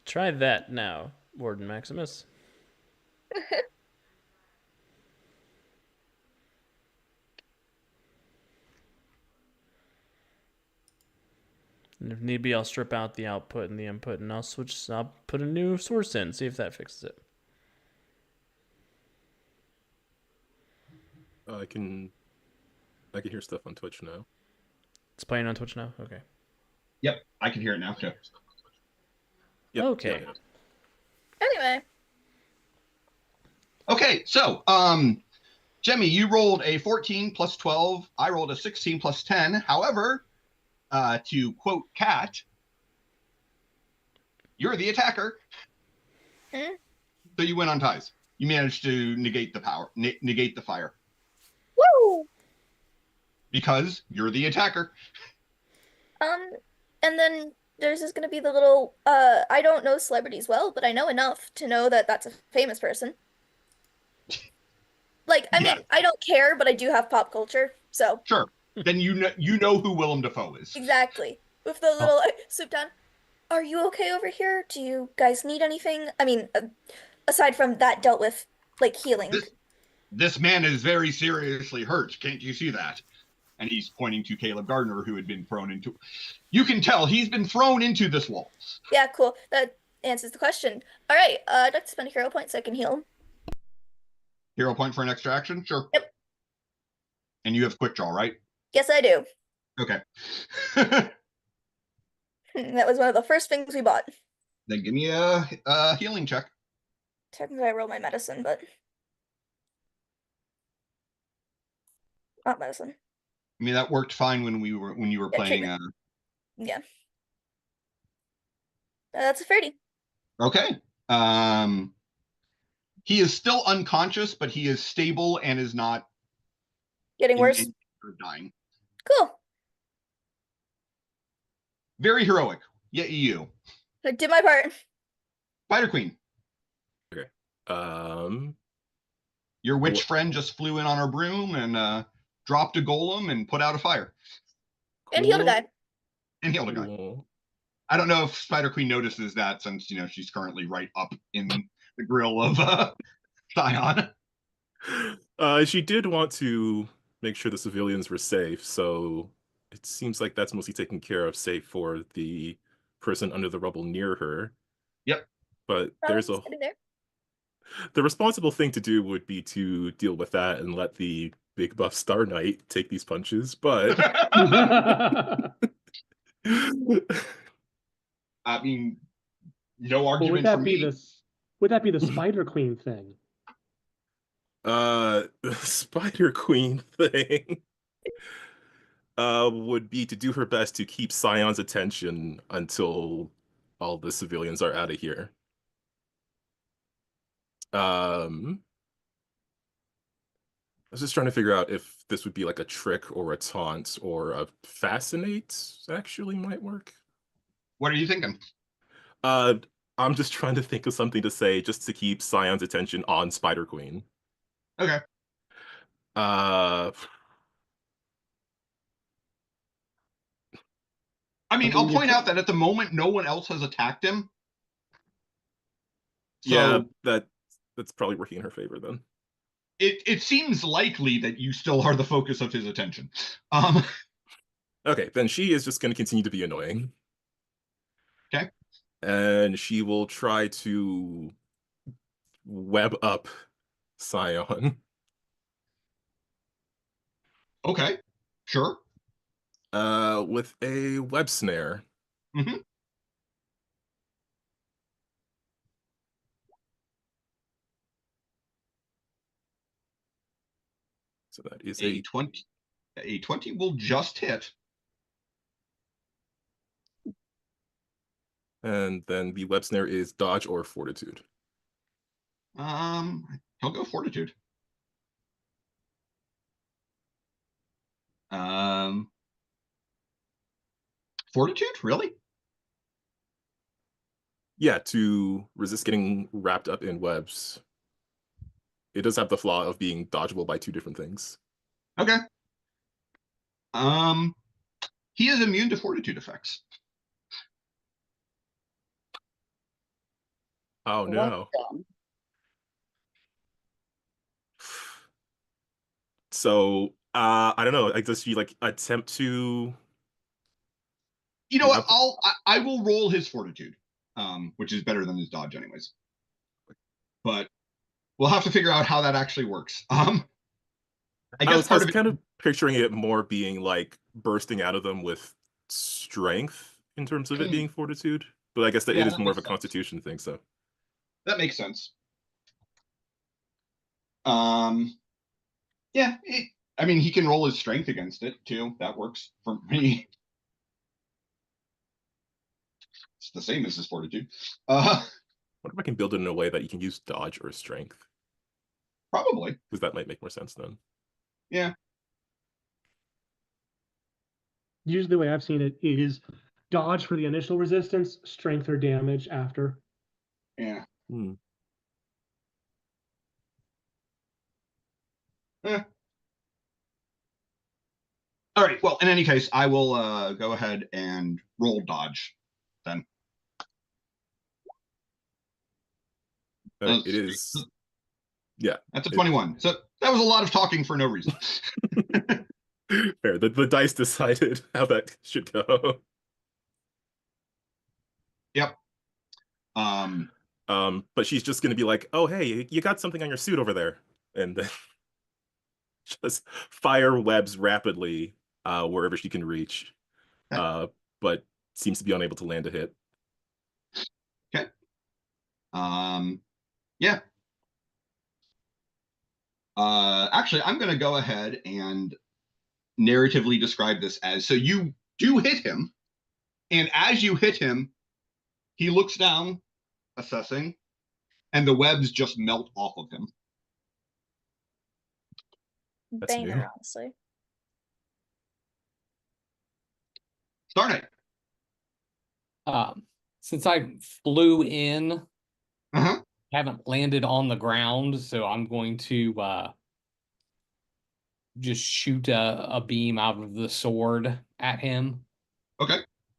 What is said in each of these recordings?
Try that now, Warden Maximus. And if need be, I'll strip out the output and the input, and I'll put a new source in, see if that fixes it. I can hear stuff on Twitch now. It's playing on Twitch now? Okay. Yep, I can hear it now too. Yep. Okay. Yep. Anyway. Okay, so Jemmy, you rolled a 14 plus 12. I rolled a 16 plus 10. However, to quote Kat, you're the attacker. Hmm? So you win on ties. You managed to negate the power, negate the fire. Woo! Because you're the attacker. And then there's just gonna be the little, I don't know celebrities well, but I know enough to know that that's a famous person. Like, I mean, I don't care, but I do have pop culture, so. Sure. Then you know who Willam Dafoe is. Exactly. With the little swoop down. Are you okay over here? Do you guys need anything? I mean, aside from that dealt with, like, healing. This man is very seriously hurt. Can't you see that? And he's pointing to Caleb Gardner, who had been thrown into. You can tell he's been thrown into this wall. Yeah, cool. That answers the question. All right, I'd like to spend a hero point so I can heal him. Hero point for an extra action? Sure. Yep. And you have quick draw, right? Yes, I do. Okay. That was one of the first things we bought. Then give me a healing check. Technically, I rolled my medicine, but not medicine. I mean, that worked fine when you were playing. Yeah. That's a 30. Okay. He is still unconscious, but he is stable and is not getting worse. Dying. Cool. Very heroic. Yet you. I did my part. Spider Queen. Okay. Your witch friend just flew in on her broom and dropped a golem and put out a fire. Cool. And healed a guy. And healed a guy. I don't know if Spider Queen notices that since she's currently right up in the grill of Scion. She did want to make sure the civilians were safe, so it seems like that's mostly taken care of, save for the person under the rubble near her. Yep. But there's the responsible thing to do would be to deal with that and let the big buff Star Knight take these punches, but I mean, no argument for me. Would that be the Spider Queen thing? The Spider Queen thing would be to do her best to keep Scion's attention until all the civilians are out of here. I was just trying to figure out if this would be like a trick or a taunt or a fascinate actually might work. What are you thinking? I'm just trying to think of something to say just to keep Scion's attention on Spider Queen. Okay. I mean, I'll point out that at the moment, no one else has attacked him. So yeah, that's probably working in her favor then. It seems likely that you still are the focus of his attention. Okay, then she is just going to continue to be annoying. Okay. And she will try to web up Scion. Okay, sure. With a web snare. Mm-hmm. So that is a 20. A 20 will just hit. And then the web snare is dodge or fortitude. He'll go fortitude. Fortitude, really? Yeah, to resist getting wrapped up in webs. It does have the flaw of being dodgeable by two different things. Okay. He is immune to fortitude effects. Oh Well, that's no. dumb. So I don't know. Like, does she like attempt to? You know Yeah. what? I will roll his fortitude, which is better than his dodge, anyways. But we'll have to figure out how that actually works. I guess I part was of it. kind of picturing it more being like bursting out of them with strength in terms of it being fortitude, but I guess that it Yeah, is that more of makes a sense. constitution thing. So That makes sense. Yeah. I mean, he can roll his strength against it too. That works for me. It's the same as his fortitude. what if I can build it in a way that you can use dodge or strength? Probably. Because that might make more sense then. Yeah. Usually the way I've seen it is dodge for the initial resistance, strength or damage after. Yeah. Hmm. All right. Well, in any case, I will go ahead and roll dodge then. It is. Yeah. That's a 21. So that was a lot of talking for no reason. Fair. The dice decided how that should go. Yep. But she's just gonna be like, "Oh, hey, you got something on your suit over there," and then just fire webs rapidly wherever she can reach, but seems to be unable to land a hit. Okay. Yeah. Actually, I'm going to go ahead and narratively describe this as, so you do hit him, and as you hit him, he looks down, assessing, and the webs just melt off of him. That's Banger, new. honestly. Star Knight. Since I flew in, Uh-huh. haven't landed on the ground, so I'm going to just shoot a beam out of the sword at him. Okay.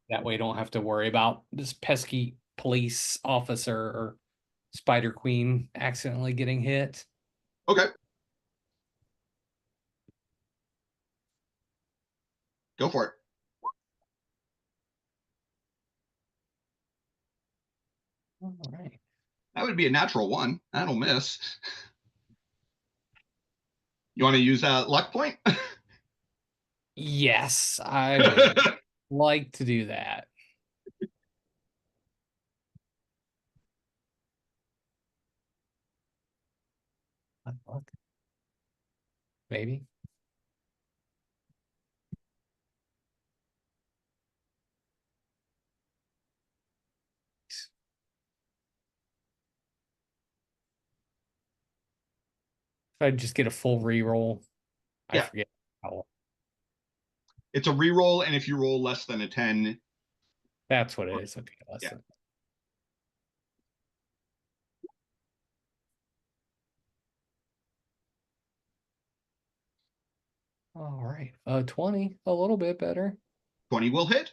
That way I don't have to worry about this pesky police officer or Spider Queen accidentally getting hit. Okay. Go for it. All right. That would be a natural 1. That'll miss. You want to use that luck point? Yes, I would like to do that. Maybe. If I just get a full reroll, I Yeah. forget how. It's a reroll, and if you roll less than a 10, That's what it is. Okay, less Yeah. than. All right. 20, a little bit better. 20 will hit.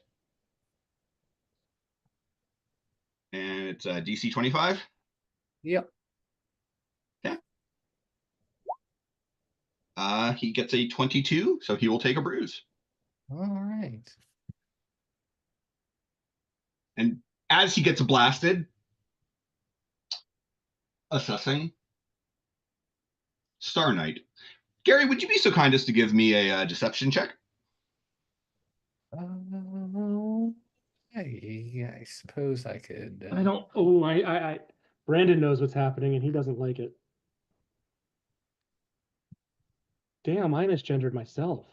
And it's a DC 25. Yep. He gets a 22, so he will take a bruise. All right. And as he gets blasted, assessing, Star Knight. Gary, would you be so kind as to give me a deception check? I suppose I could. I don't. Oh, I. Brandon knows what's happening, and he doesn't like it. Damn, I misgendered myself.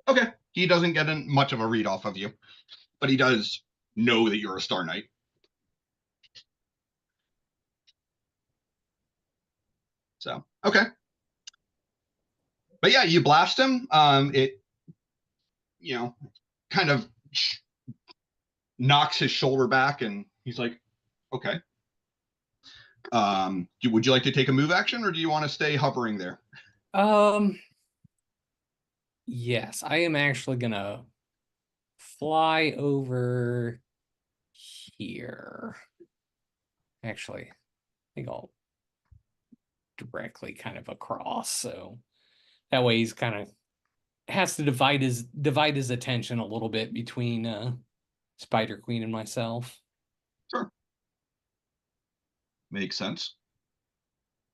Okay. He doesn't get much of a read off of you, but he does know that you're a Star Knight. So, okay. But yeah, you blast him. It, kind of knocks his shoulder back, and he's like, okay. Would you like to take a move action, or do you want to stay hovering there? Yes, I am actually gonna fly over here. Actually, I think I'll directly kind of across, so that way he's kind of has to divide his attention a little bit between Spider Queen and myself. Sure. Makes sense.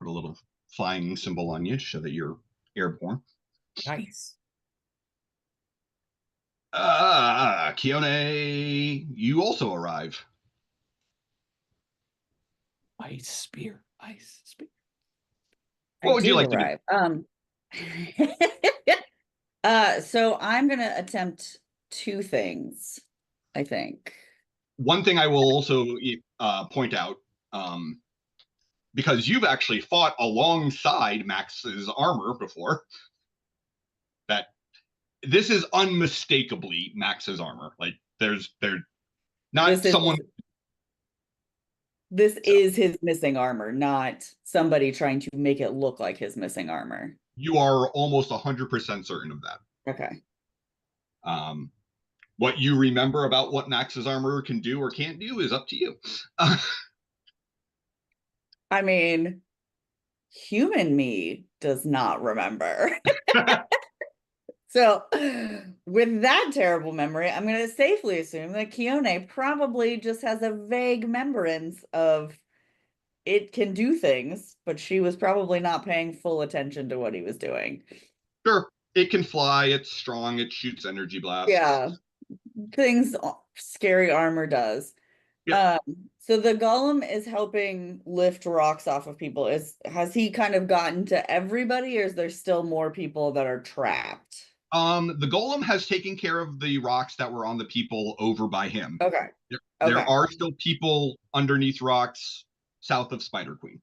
Put a little flying symbol on you to show that you're airborne. Nice. Keone, you also arrive. Ice spear. What would you like to do? arrive. So I'm gonna attempt two things, I think. One thing I will also point out, because you've actually fought alongside Max's armor before, that this is unmistakably Max's armor. Like there's not someone. This is his missing armor, not somebody trying to make it look like his missing armor. You are almost 100% certain of that. Okay. What you remember about what Max's armor can do or can't do is up to you. I mean, human me does not remember. So, with that terrible memory, I'm going to safely assume that Keone probably just has a vague remembrance of it can do things, but she was probably not paying full attention to what he was doing. Sure, it can fly, it's strong, it shoots energy blasts. Yeah, things scary armor does. Yeah. So the golem is helping lift rocks off of people. Has he kind of gotten to everybody, or is there still more people that are trapped? The golem has taken care of the rocks that were on the people over by him. Okay. There are still people underneath rocks south of Spider Queen.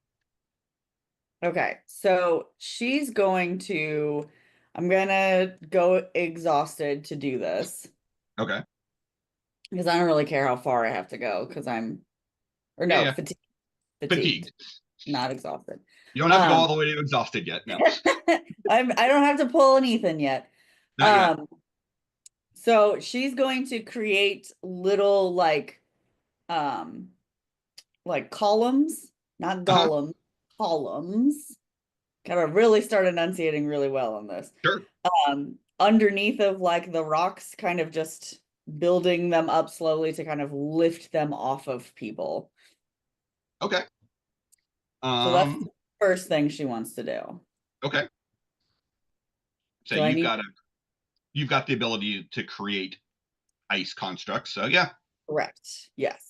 Okay, so she's going to, I'm gonna go exhausted to do this. Okay. Because I don't really care how far I have to go, because fatigued, not exhausted. You don't have to go all the way to exhausted yet, no. I don't have to pull an Ethan yet. Not yet. So she's going to create little like columns, not golems, columns. Gotta really start enunciating really well on this. Sure. Underneath of like the rocks, kind of just building them up slowly to kind of lift them off of people. Okay. So that's the first thing she wants to do. Okay. So you've got the ability to create ice constructs. So yeah. Correct. Yes.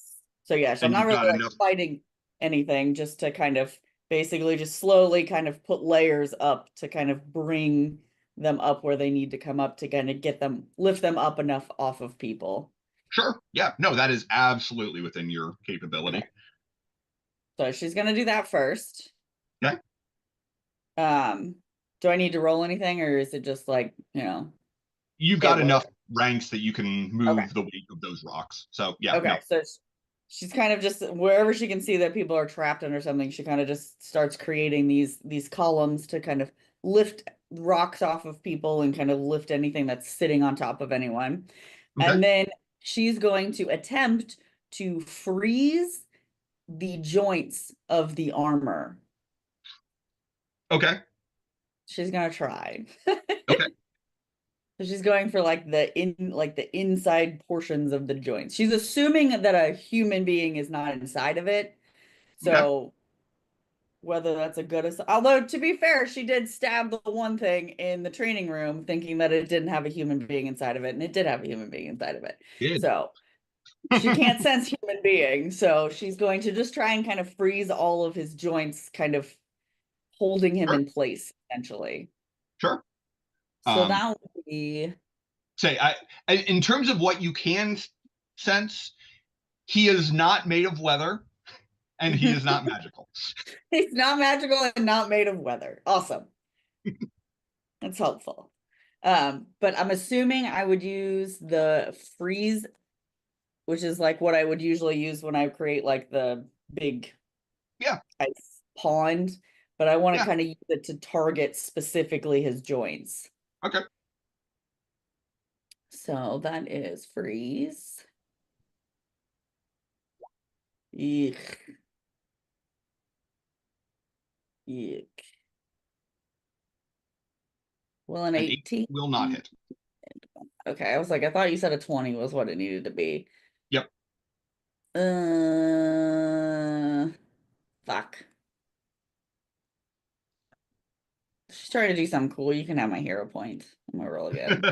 So yeah, so I'm not really like fighting anything, just to kind of basically just slowly kind of put layers up to kind of bring them up where they need to come up to kind of lift them up enough off of people. Sure. Yeah. No, that is absolutely within your capability. Okay. So she's gonna do that first. Okay. Do I need to roll anything, or is it just like, You've got enough ranks that you can move the weight of those rocks. So yeah. Okay. No. So she's kind of just wherever she can see that people are trapped under something, she kind of just starts creating these columns to kind of lift rocks off of people and kind of lift anything that's sitting on top of anyone. Okay. And then she's going to attempt to freeze the joints of the armor. Okay. She's gonna try. Okay. So she's going for like the inside portions of the joints. She's assuming that a human being is not inside of it. So whether that's a good, although to be fair, she did stab the one thing in the training room thinking that it didn't have a human being inside of it, and it did have a human being inside of it. Good. So she can't sense human being, so she's going to just try and kind of freeze all of his joints, kind of holding him in place, essentially. Sure. So that would be. Say, in terms of what you can sense, he is not made of leather, and he is not magical. He's not magical and not made of leather. Awesome. That's helpful. But I'm assuming I would use the freeze, which is like what I would usually use when I create like the big ice pond, but I want to kind of use it to target specifically his joints. Okay. So that is freeze. Eek. Eek. Well, an An 18 will not hit. Okay, I was like, I thought you said a 20 was what it needed to be. Yep. Fuck. She's trying to do something cool. You can have my hero point. I'm gonna roll again.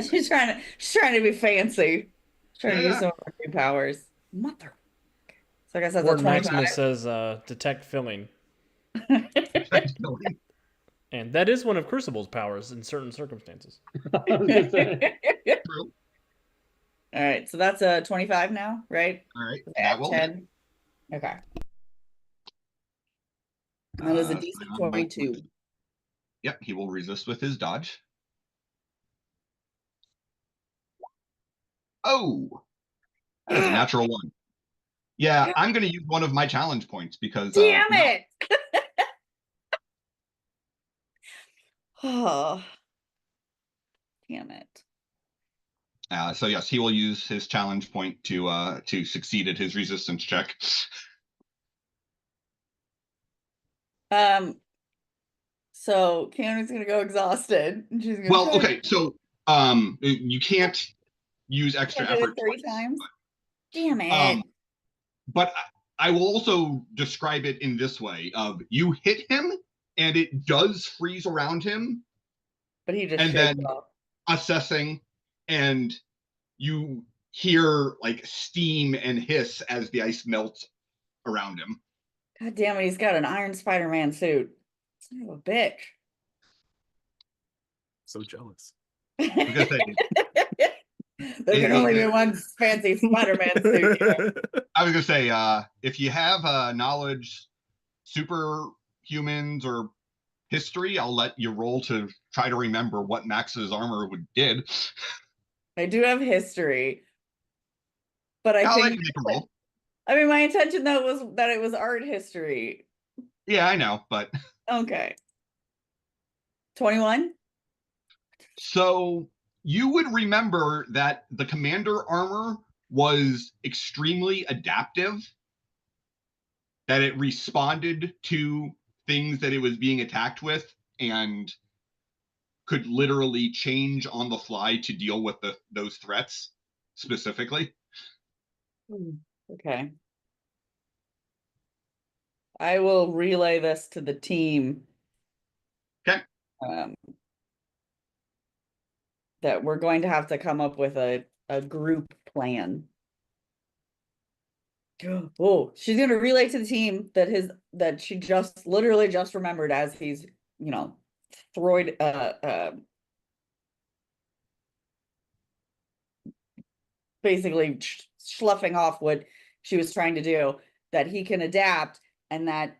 she's trying to be fancy. She's trying to use some of her new powers. Mother. So I guess that's a Lord 25. Maximus says detect filling. And that is one of Crucible's powers in certain circumstances. I was gonna say. True. All right, so that's a 25 now, right? All right. At That will hit. 10. Okay. That is a DC Scion 22. Yep, he will resist with his dodge. Oh, that is a natural 1. Yeah, I'm going to use one of my challenge points because. Damn it! Oh, damn it. So yes, he will use his challenge point to succeed at his resistance check. So Keanu's gonna go exhausted. And she's gonna Well, okay, so you can't use extra do it effort 3 twice, times. Damn it. but I will also describe it in this way: of you hit him, and it does freeze around him, But he just and shakes then off. assessing, and you hear like steam and hiss as the ice melts around him. God damn it, he's got an Iron Spider-Man suit. Son of a bitch. So jealous. Because There can only be one fancy Spider-Man suit here. I was gonna say, if you have knowledge, superhumans or history, I'll let you roll to try to remember what Max's armor did. I do have history, but I'll let think you make a roll. I mean, my intention though was that it was art history. Yeah, I know, but Okay. 21? so you would remember that the commander armor was extremely adaptive, that it responded to things that it was being attacked with and could literally change on the fly to deal with those threats specifically. Okay. I will relay this to the team. Okay. That we're going to have to come up with a group plan. Oh, she's gonna relay to the team that she just literally just remembered as he's, Throid basically sloughing off what she was trying to do, that he can adapt, and that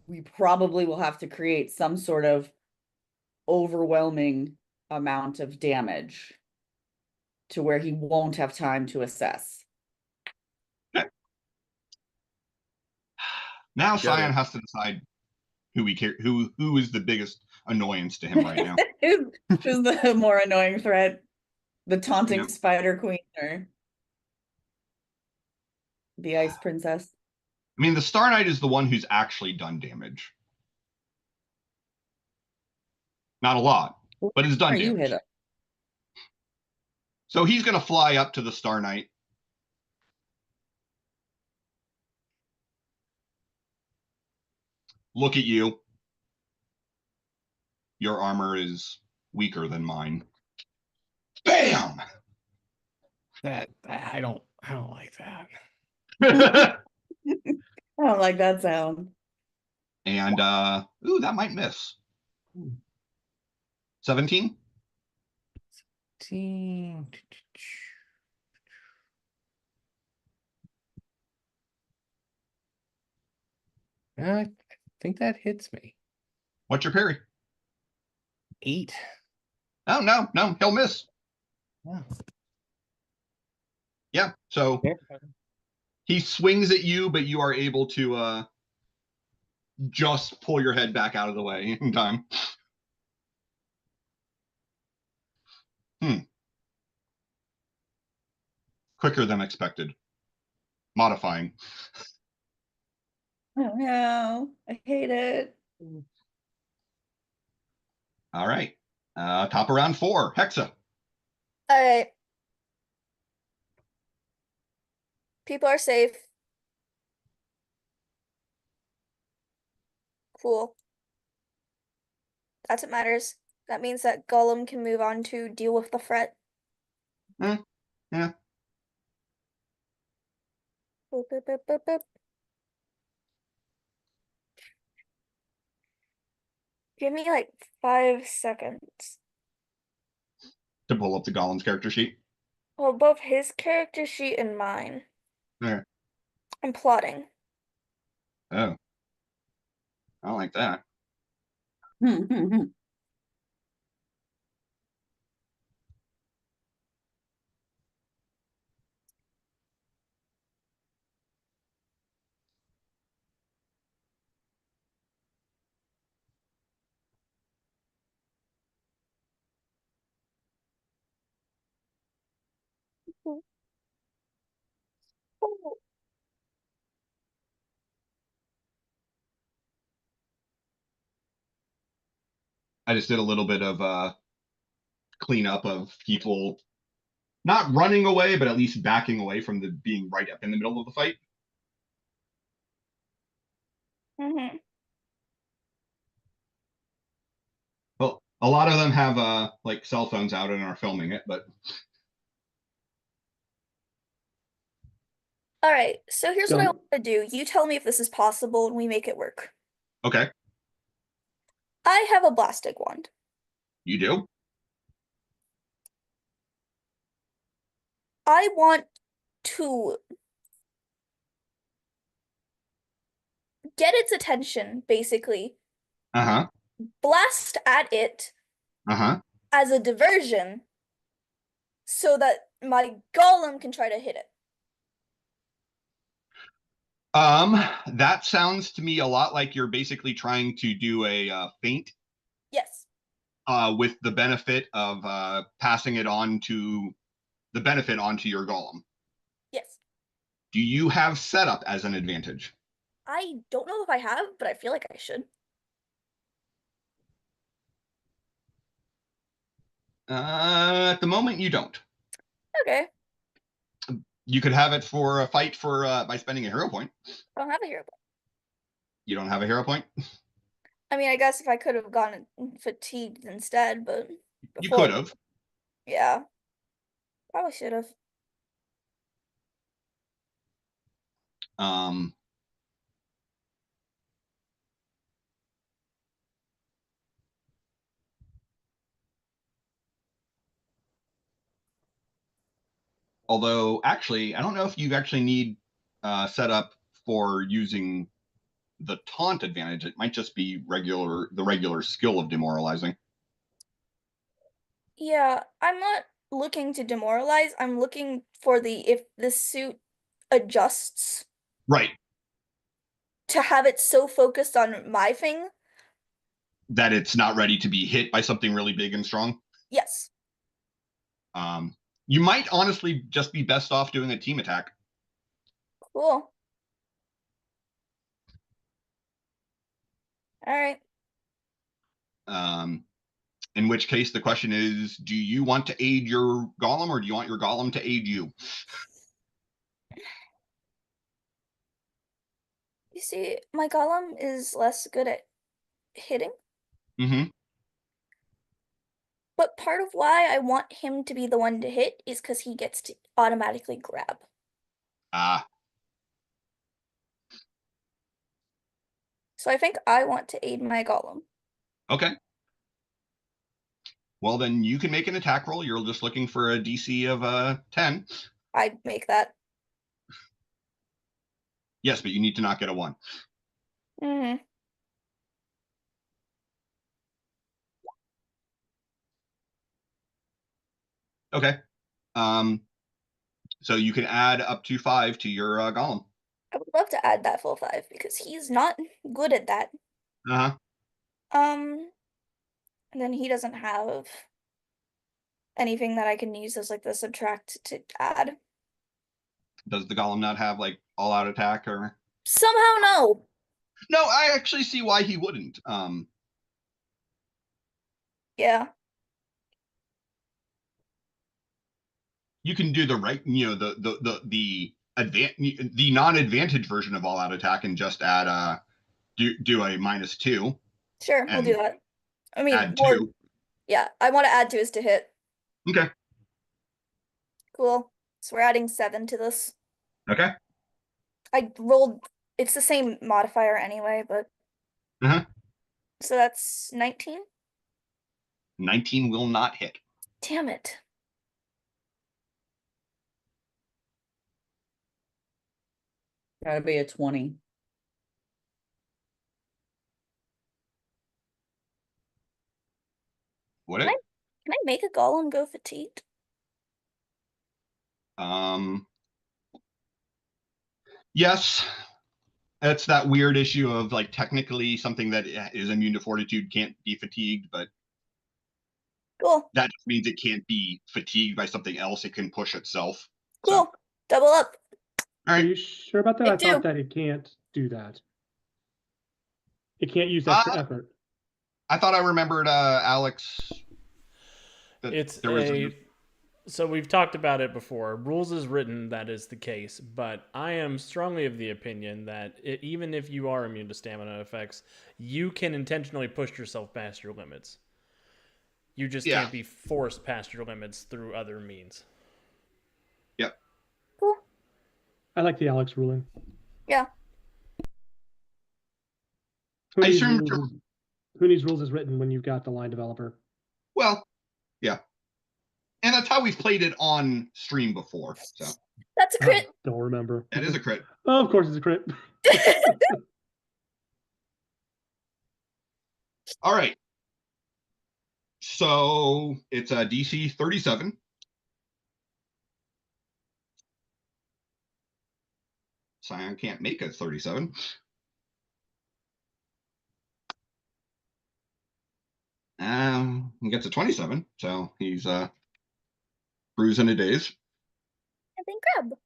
we probably will have to create some sort of overwhelming amount of damage to where he won't have time to assess. Okay. Now Got Scion it. has to decide who is the biggest annoyance to him right now. Who's the more annoying threat? The taunting Yeah. Spider Queen or the Ice Princess? I mean, the Star Knight is the one who's actually done damage. Not a lot, but it's done You damage. hit it. So he's going to fly up to the Star Knight. Look at you. Your armor is weaker than mine. Bam! I don't like that. I don't like that sound. And ooh, that might miss. 17? I think that hits me. What's your parry? 8. Oh, no, he'll miss. Yeah. Yeah, so he swings at you, but you are able to just pull your head back out of the way in time. quicker than expected. Modifying. Oh no, I hate it. All right. Top of round 4. Hexa. All right. People are safe. Cool. That's what matters. That means that Gollum can move on to deal with the threat. Yeah. Boop, boop, boop, boop, boop. Give me like 5 seconds. To pull up the Gollum's character sheet. Well, both his character sheet and mine. There. I'm plotting. Oh. I don't like that. I just did a little bit of cleanup of people not running away, but at least backing away from the being right up in the middle of the fight. Mm-hmm. Well, a lot of them have like cell phones out and are filming it, but All right, so here's what I Done. want to do. You tell me if this is possible and we make it work. okay, I have a blastic wand. you do. I want to get its attention, basically. Uh-huh. Blast at it Uh-huh. as a diversion so that my Gollum can try to hit it. That sounds to me a lot like you're basically trying to do a feint, Yes. with the benefit of passing it on to the benefit onto your Golem. Yes. Do you have setup as an advantage? I don't know if I have, but I feel like I should. At the moment, you don't. Okay. You could have it for a fight for by spending a hero point. I don't have a hero point. You don't have a hero point? I mean, I guess if I could have gone fatigued instead, but You before, could have. yeah, probably should have. Um, although, actually, I don't know if you actually need setup for using the taunt advantage. It might just be the regular skill of demoralizing. Yeah, I'm not looking to demoralize. I'm looking for the if the suit adjusts Right. to have it so focused on my thing. That it's not ready to be hit by something really big and strong. Yes. You might honestly just be best off doing a team attack. Cool. All right. In which case, the question is, do you want to aid your Golem or do you want your Golem to aid you? You see, my Gollum is less good at hitting, Mm-hmm. but part of why I want him to be the one to hit is because he gets to automatically grab. Ah, So I think I want to aid my Gollum. okay. Well, then you can make an attack roll. You're just looking for a DC of 10. I make that. Yes, but you need to not get a 1. Mm-hmm. Okay. So you can add up to 5 to your Golem. I would love to add that full 5 because he's not good at that. Uh-huh. And then he doesn't have anything that I can use as like the subtract to add. Does the golem not have like all out attack or? Somehow no. No, I actually see why he wouldn't. Yeah. You can do the right, the non-advantage version of all out attack and just add do a -2. Sure, we'll do And that. I mean, add more. 2. Yeah, I want to add 2 is to hit. Okay. Cool. So we're adding 7 to this. Okay. I rolled. It's the same modifier anyway, but. Uh-huh. So that's 19. 19 will not hit. Damn it. Gotta be a 20. Would Can it? Can I make a golem go fatigued? Yes. That's that weird issue of like technically something that is immune to fortitude can't be fatigued, but Cool. that just means it can't be fatigued by something else. It can push itself. Cool. So, Double up. all Are right. you sure about that? I I thought do. that it can't do that. It can't use Uh, extra effort. I thought I remembered Alex. That It's there was so we've talked about it before. Rules is written that is the case, but I am strongly of the opinion that even if you are immune to stamina effects, you can intentionally push yourself past your limits. You just Yeah. can't be forced past your limits through other means. Yep. Cool. I like the Alex ruling. Yeah. Who I needs, assume- rules, who needs rules is written when you've got the line developer? Well, yeah. And that's how we've played it on stream before. So That's a crit. Don't remember. that is a crit. Oh, of course it's a crit. All right. So it's a DC 37. Scion can't make a 37. He gets a 27, so he's bruising a daze. And then grab.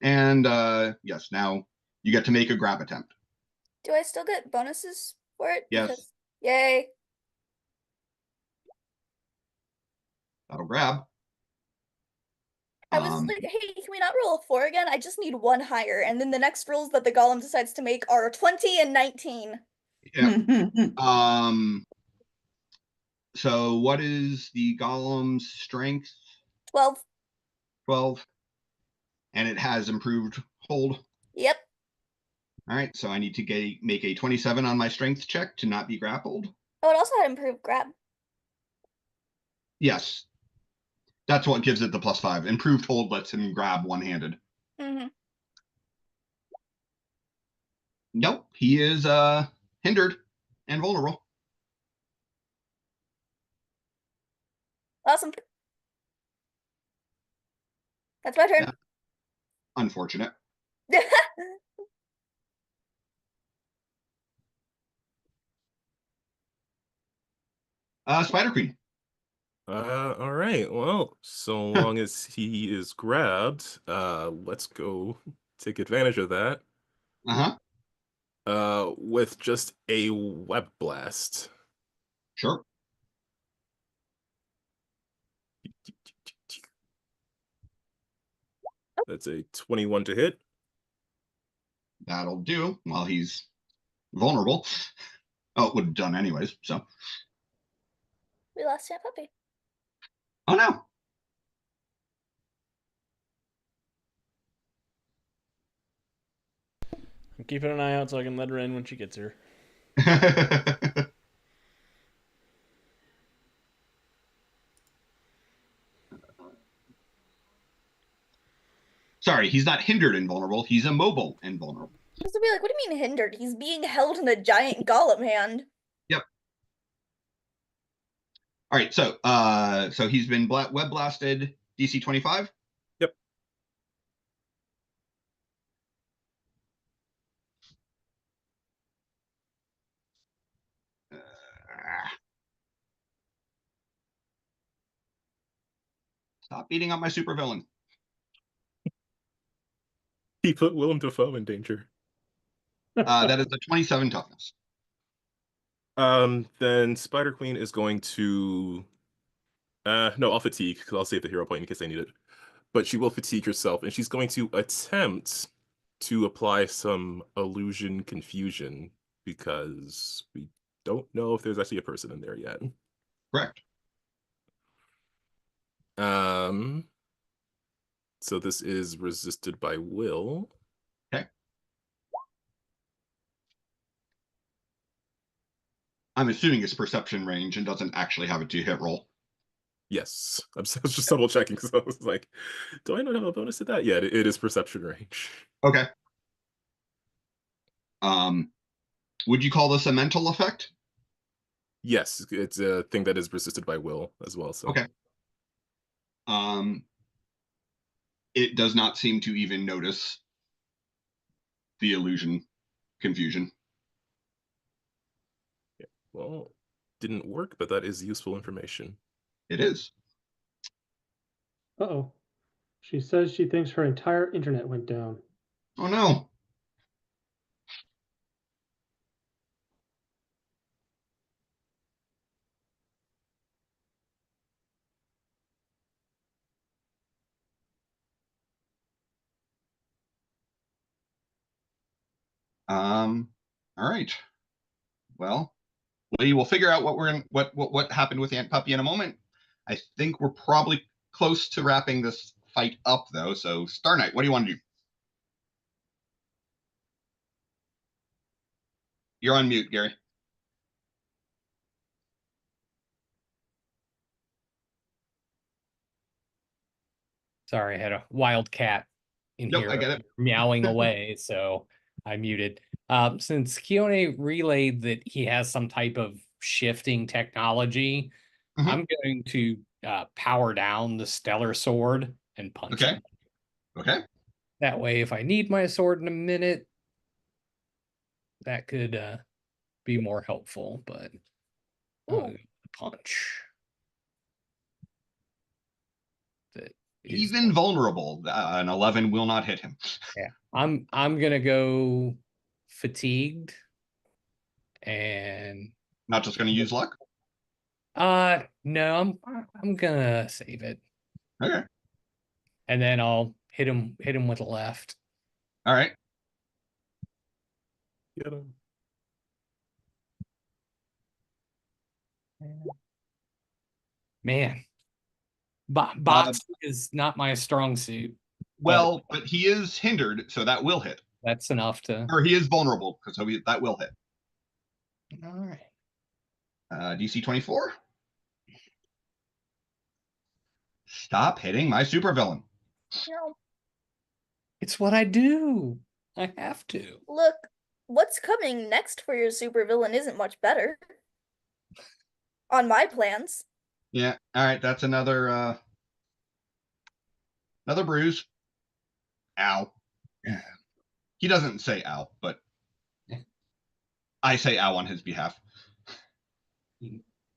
And yes, now you get to make a grab attempt. Do I still get bonuses for it? Yes. Yay. That'll grab. I was like, hey, can we not roll a 4 again? I just need 1 higher. And then the next rolls that the golem decides to make are 20 and 19. Yeah. So what is the golem's strength? 12. 12. And it has improved hold. Yep. All right, so I need to make a 27 on my strength check to not be grappled. Oh, it also had improved grab. Yes. That's what gives it the +5. Improved hold lets him grab one-handed. Mm-hmm. Nope, he is hindered and vulnerable. Awesome. That's my turn. Yeah. Unfortunate. Spider Queen. All right. Well, so long as he is grabbed, let's go take advantage of that. With just a web blast. Sure. That's a 21 to hit. That'll do while he's vulnerable. Oh, it would have done anyways, so. We lost that puppy. Oh no. I'm keeping an eye out so I can let her in when she gets here. Sorry, he's not hindered and vulnerable. He's immobile and vulnerable. I was gonna be like, what do you mean hindered? He's being held in a giant golem hand. Yep. All right, so he's been web blasted. DC 25. Yep. Stop beating up my supervillain. He put Willam Dafoe in danger. That is a 27 toughness. Then Spider Queen is going to no, I'll fatigue because I'll save the hero point in case I need it. But she will fatigue herself, and she's going to attempt to apply some illusion confusion because we don't know if there's actually a person in there yet. Correct. So this is resisted by will. Okay. I'm assuming it's perception range and doesn't actually have a 2-hit roll. Yes, I was just double checking because I was like, do I not have a bonus to that? Yeah, it is perception range. Okay. Would you call this a mental effect? Yes, it's a thing that is resisted by will as well. So Okay. It does not seem to even notice the illusion confusion. yeah. Well, didn't work, but that is useful information. It is. Uh-oh. She says she thinks her entire internet went down. Oh no. All right. Well, we will figure out what happened with Aunt Puppy in a moment. I think we're probably close to wrapping this fight up though. So Star Knight, what do you want to do? You're on mute, Gary. Sorry, I had a wild cat in Nope, here I get it. meowing away, so I muted. Since Keone relayed that he has some type of shifting technology, Mhm. I'm going to power down the Stellar Sword and punch Okay. him. Okay. That way, if I need my sword in a minute, that could be more helpful, but Ooh. punch. That is Even vulnerable, an 11 will not hit him. Yeah, I'm gonna go fatigued, and Not just going to use luck. no, I'm gonna save it, Okay. and then I'll hit him with a left. All right. Get him. Man, box is not my strong suit. Well, but he is hindered, so that will hit. That's enough to. Or he is vulnerable, so that will hit. All right. DC 24. Stop hitting my supervillain. No, It's what I do. I have to. look, what's coming next for your supervillain isn't much better. On my plans. Yeah. All right. That's another bruise. Ow. He doesn't say ow, but I say ow on his behalf.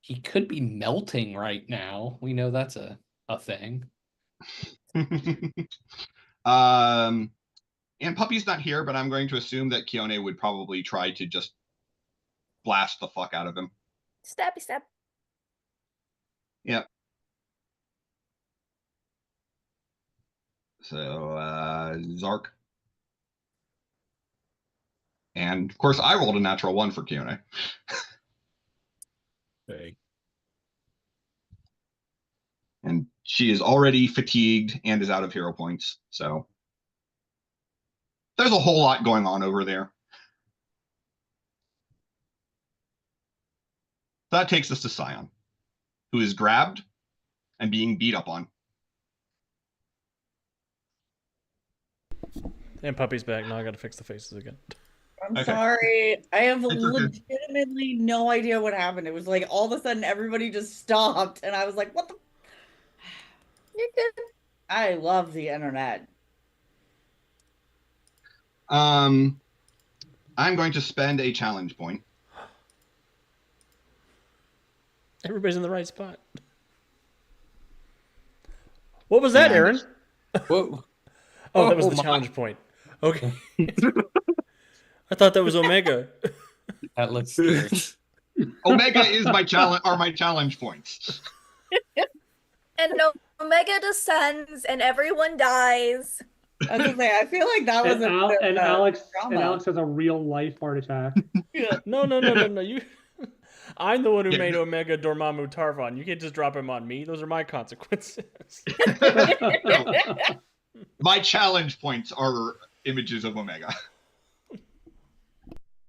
He could be melting right now. We know that's a thing. And Puppy's not here, but I'm going to assume that Keone would probably try to just blast the fuck out of him. Stabby stab. Yep. So, Zark. And, of course, I rolled a natural 1 for Keone. Hey. And she is already fatigued and is out of hero points. So, there's a whole lot going on over there. That takes us to Scion, who is grabbed and being beat up on. And Puppy's back. Now I gotta fix the faces again. I'm Okay. sorry. I have It's okay. legitimately no idea what happened. It was like all of a sudden everybody just stopped, and I was like, what the? You're good. I love the internet. I'm going to spend a challenge point. Everybody's in the right spot. What was that, And- Aaron? Whoa. Oh, that was the my- challenge point. Okay. I thought that was Omega. That looks scary. Omega is my challenge points. And no, Omega descends and everyone dies. I was gonna say, I feel like that was And, a bit of Alex drama. has a real life heart attack. Yeah. No. You. I'm the one who Yeah. made Omega Dormammu Tarvon. You can't just drop him on me. Those are my consequences. My challenge points are images of Omega.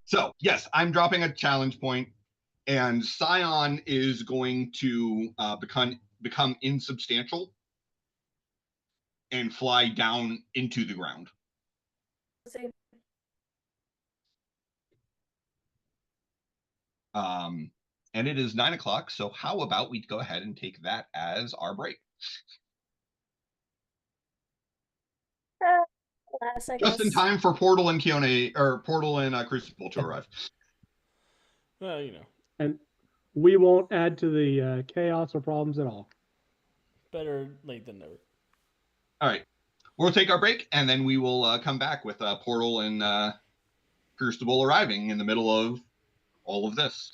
So, yes, I'm dropping a challenge point, and Scion is going to become insubstantial and fly down into the ground. And it is 9 o'clock, so how about we go ahead and take that as our break? Alas, I Just in guess. time for Portal and Crucible to arrive. Well, you know, And we won't add to the chaos or problems at all. better late than never. All right, we'll take our break, and then we will come back with Portal and Crucible arriving in the middle of all of this.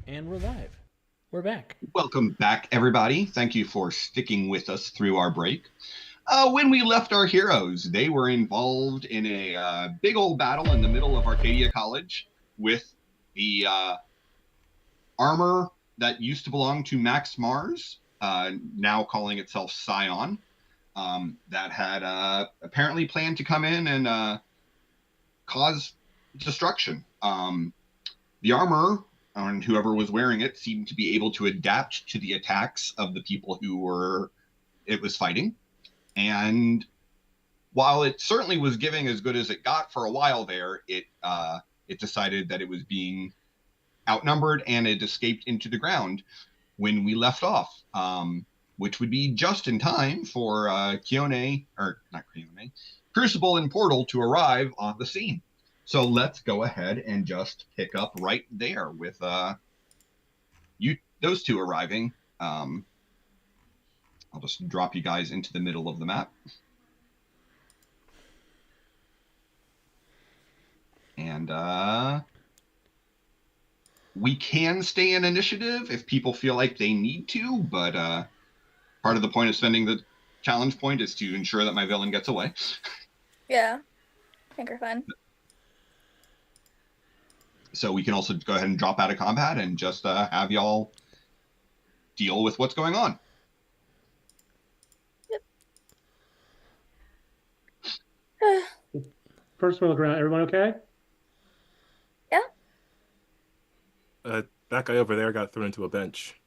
And we're live. We're back. Welcome back, everybody. Thank you for sticking with us through our break. When we left our heroes, they were involved in a big old battle in the middle of Arcadia College with the armor that used to belong to Max Mars, now calling itself Scion, that had apparently planned to come in and cause destruction. The armor, and whoever was wearing it, seemed to be able to adapt to the attacks of the people who it was fighting. And while it certainly was giving as good as it got for a while there, it decided that it was being outnumbered, and it escaped into the ground when we left off, which would be just in time for Crucible and Portal to arrive on the scene. So let's go ahead and just pick up right there with those two arriving. I'll just drop you guys into the middle of the map. And we can stay in initiative if people feel like they need to, but part of the point of spending the challenge point is to ensure that my villain gets away. Yeah, I think we're fine. So we can also go ahead and drop out of combat and just have y'all deal with what's going on. First one, look around. Everyone okay? Yeah. That guy over there got thrown into a bench.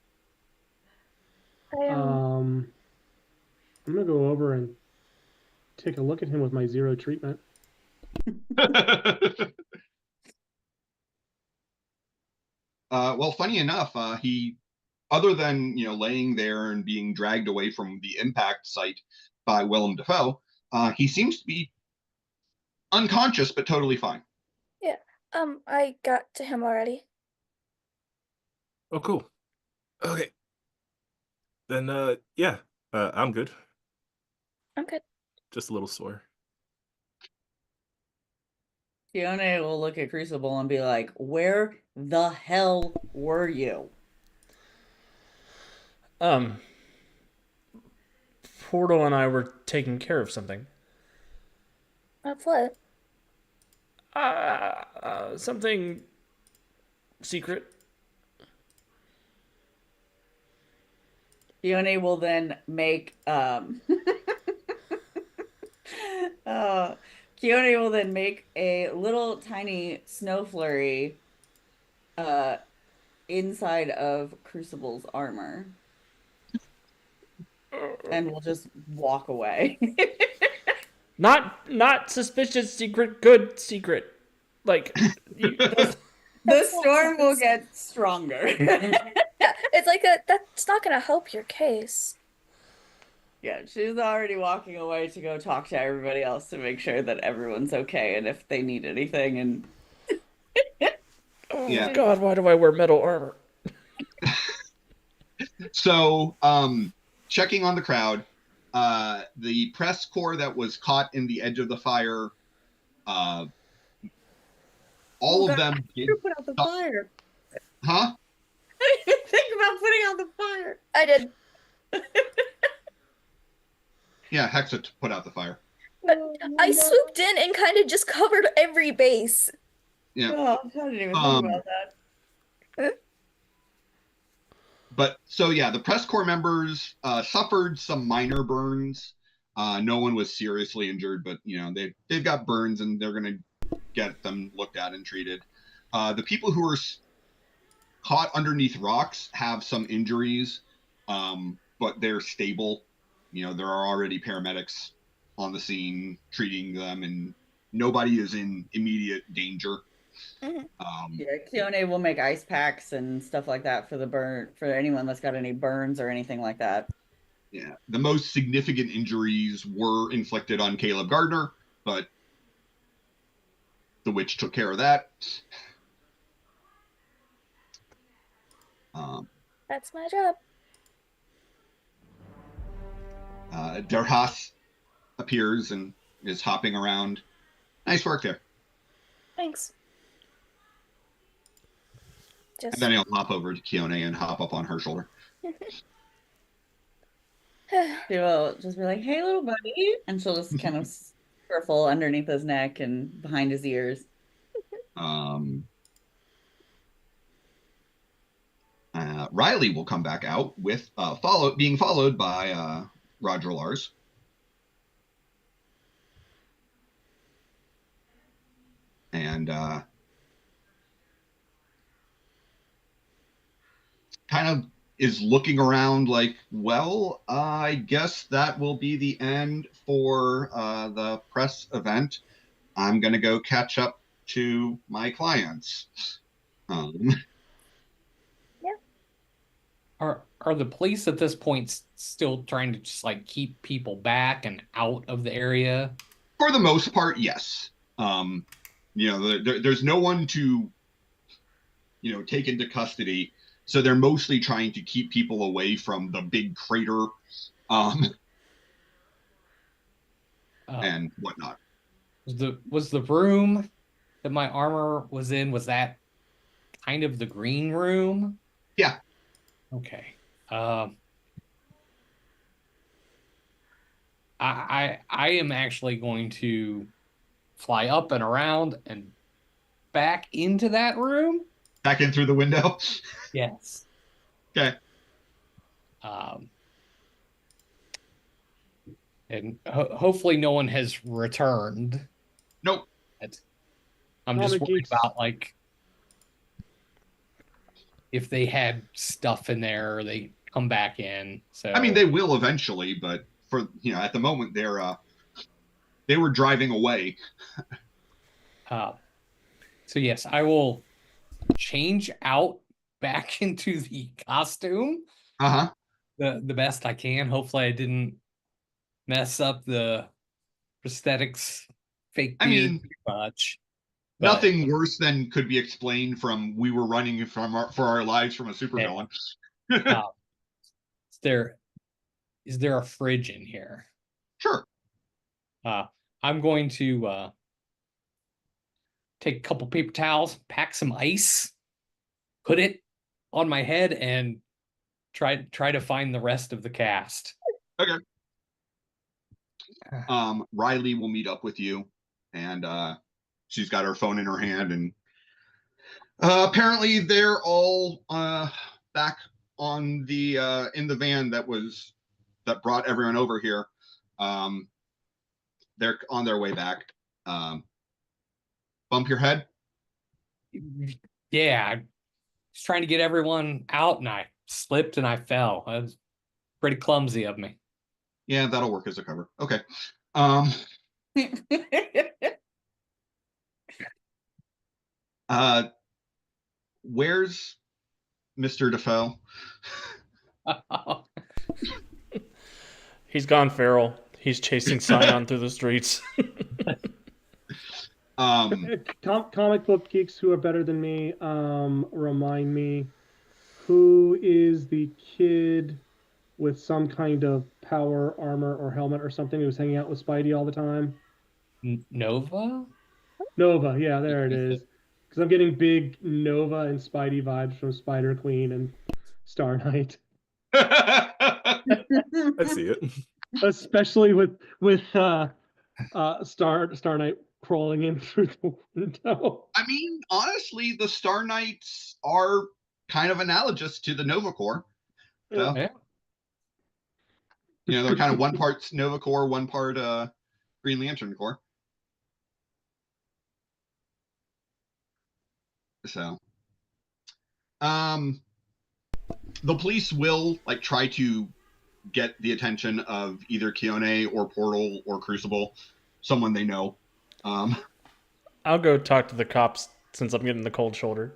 I'm gonna go over and take a look at him with my zero treatment. Well, funny enough, he, other than laying there and being dragged away from the impact site by Willam Dafoe, he seems to be unconscious but totally fine. Yeah. I got to him already. Oh, cool. Okay. Then, yeah, I'm good. I'm good. Just a little sore. Fiona will look at Crucible and be like, "Where the hell were you?" Portal and I were taking care of something. That's what? Something secret. Fiona will then make Fiona will then make a little tiny snow flurry inside of Crucible's armor. And will just walk away. Not suspicious secret, good secret. Like the storm will get stronger. Yeah, it's like that's not gonna help your case. Yeah, she's already walking away to go talk to everybody else to make sure that everyone's okay and if they need anything. And oh Yeah. God, why do I wear metal armor? So, checking on the crowd, the press corps that was caught in the edge of the fire, all of them did. put out the fire. Huh? I didn't think about putting out the fire. I did. Yeah, Hexa put out the fire. But I swooped in and kind of just covered every base. Yeah. Oh, I didn't even think about that. But so yeah, the press corps members suffered some minor burns. No one was seriously injured, but they've got burns and they're gonna get them looked at and treated. The people who were caught underneath rocks have some injuries, but they're stable. There are already paramedics on the scene treating them, and nobody is in immediate danger. Mm-hmm. Yeah, Kione will make ice packs and stuff like that for anyone that's got any burns or anything like that. Yeah, the most significant injuries were inflicted on Caleb Gardner, but the witch took care of that. That's my job. Darhas appears and is hopping around. Nice work there. Thanks. And Just then he'll hop over to Keone and hop up on her shoulder. She will just be like, "Hey, little buddy," and she'll just kind of shuffle underneath his neck and behind his ears. Riley will come back out with being followed by Roger Lars. And kind of is looking around like, well, I guess that will be the end for the press event. I'm going to go catch up to my clients. Are the police at this point still trying to just like keep people back and out of the area? For the most part, yes. There's no one to, take into custody. So they're mostly trying to keep people away from the big crater and whatnot. Was the room that my armor was in, was that kind of the green room? Yeah. Okay. I am actually going to fly up and around and back into that room. Back in through the window? Yes. Okay. And hopefully no one has returned. Nope. I'm just worried about like if they had stuff in there or they come back in. So I mean, they will eventually, but for at the moment they were driving away. So yes, I will change out back into the costume. The best I can. Hopefully I didn't mess up the prosthetics fake beard too much. But nothing worse than could be explained from we were running for our lives from a supervillain. Is there a fridge in here? Sure. I'm going to take a couple paper towels, pack some ice, put it on my head, and try to find the rest of the cast. Okay. Riley will meet up with you, and she's got her phone in her hand, and apparently they're all back on the in the van that brought everyone over here. They're on their way back. Bump your head? Yeah, I was trying to get everyone out, and I slipped and I fell. It was pretty clumsy of me. Yeah, that'll work as a cover. Okay. Where's Mr. Dafoe? He's gone feral. He's chasing Scion through the streets. Comic book geeks who are better than me, remind me, who is the kid with some kind of power armor or helmet or something who was hanging out with Spidey all the time? Nova? Nova, yeah, there it is. Because I'm getting big Nova and Spidey vibes from Spider Queen and Star Knight. I see it. Especially with Star Knight crawling in through the window. I mean, honestly, the Star Knights are kind of analogous to the Nova Corps. So, yeah. They're kind of one part Nova Corps, one part Green Lantern Corps. So, the police will try to get the attention of either Keone or Portal or Crucible, someone they know. I'll go talk to the cops since I'm getting the cold shoulder.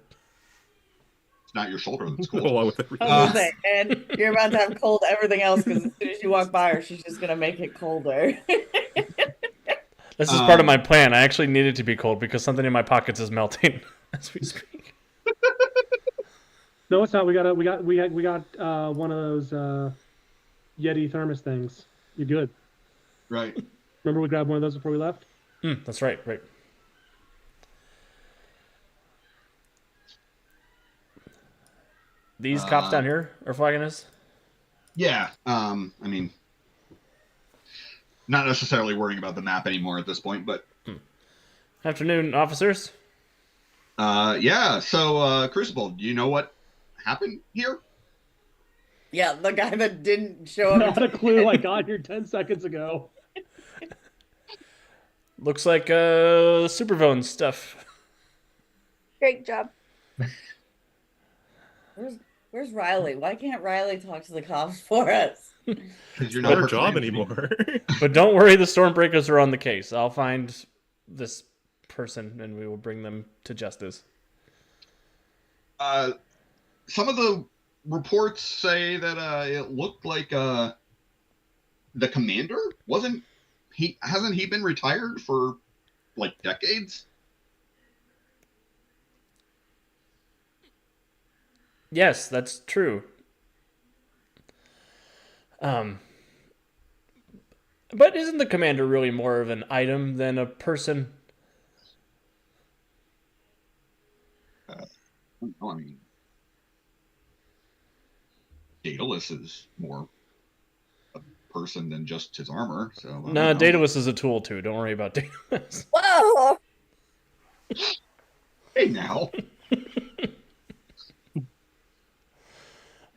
It's not your shoulder that's cold. Along with everything. And you're about to have cold everything else because as soon as you walk by her, she's just gonna make it colder. This is part of my plan. I actually need it to be cold because something in my pockets is melting as we speak. No, it's not. We got one of those Yeti thermos things. You're good. Right. Remember we grabbed one of those before we left? That's right. Right. These cops down here are flagging us? Yeah. I mean, not necessarily worrying about the map anymore at this point, but. Afternoon, officers. Yeah. So, Crucible, do you know what happened here? Yeah, the guy that didn't show up. Not a clue. I got here 10 seconds ago. Looks like Superphone stuff. Great job. Where's Riley? Why can't Riley talk to the cops for us? Because you're Not not her her job client anymore. But don't worry, the Stormbreakers are on the case. I'll find this person and we will bring them to justice. Some of the reports say that it looked like the commander hasn't he been retired for like decades? Yes, that's true. But isn't the commander really more of an item than a person? I mean, Daedalus is more a person than just his armor. So No, Daedalus is a tool too. Don't worry about Daedalus. Whoa! Hey now. I'm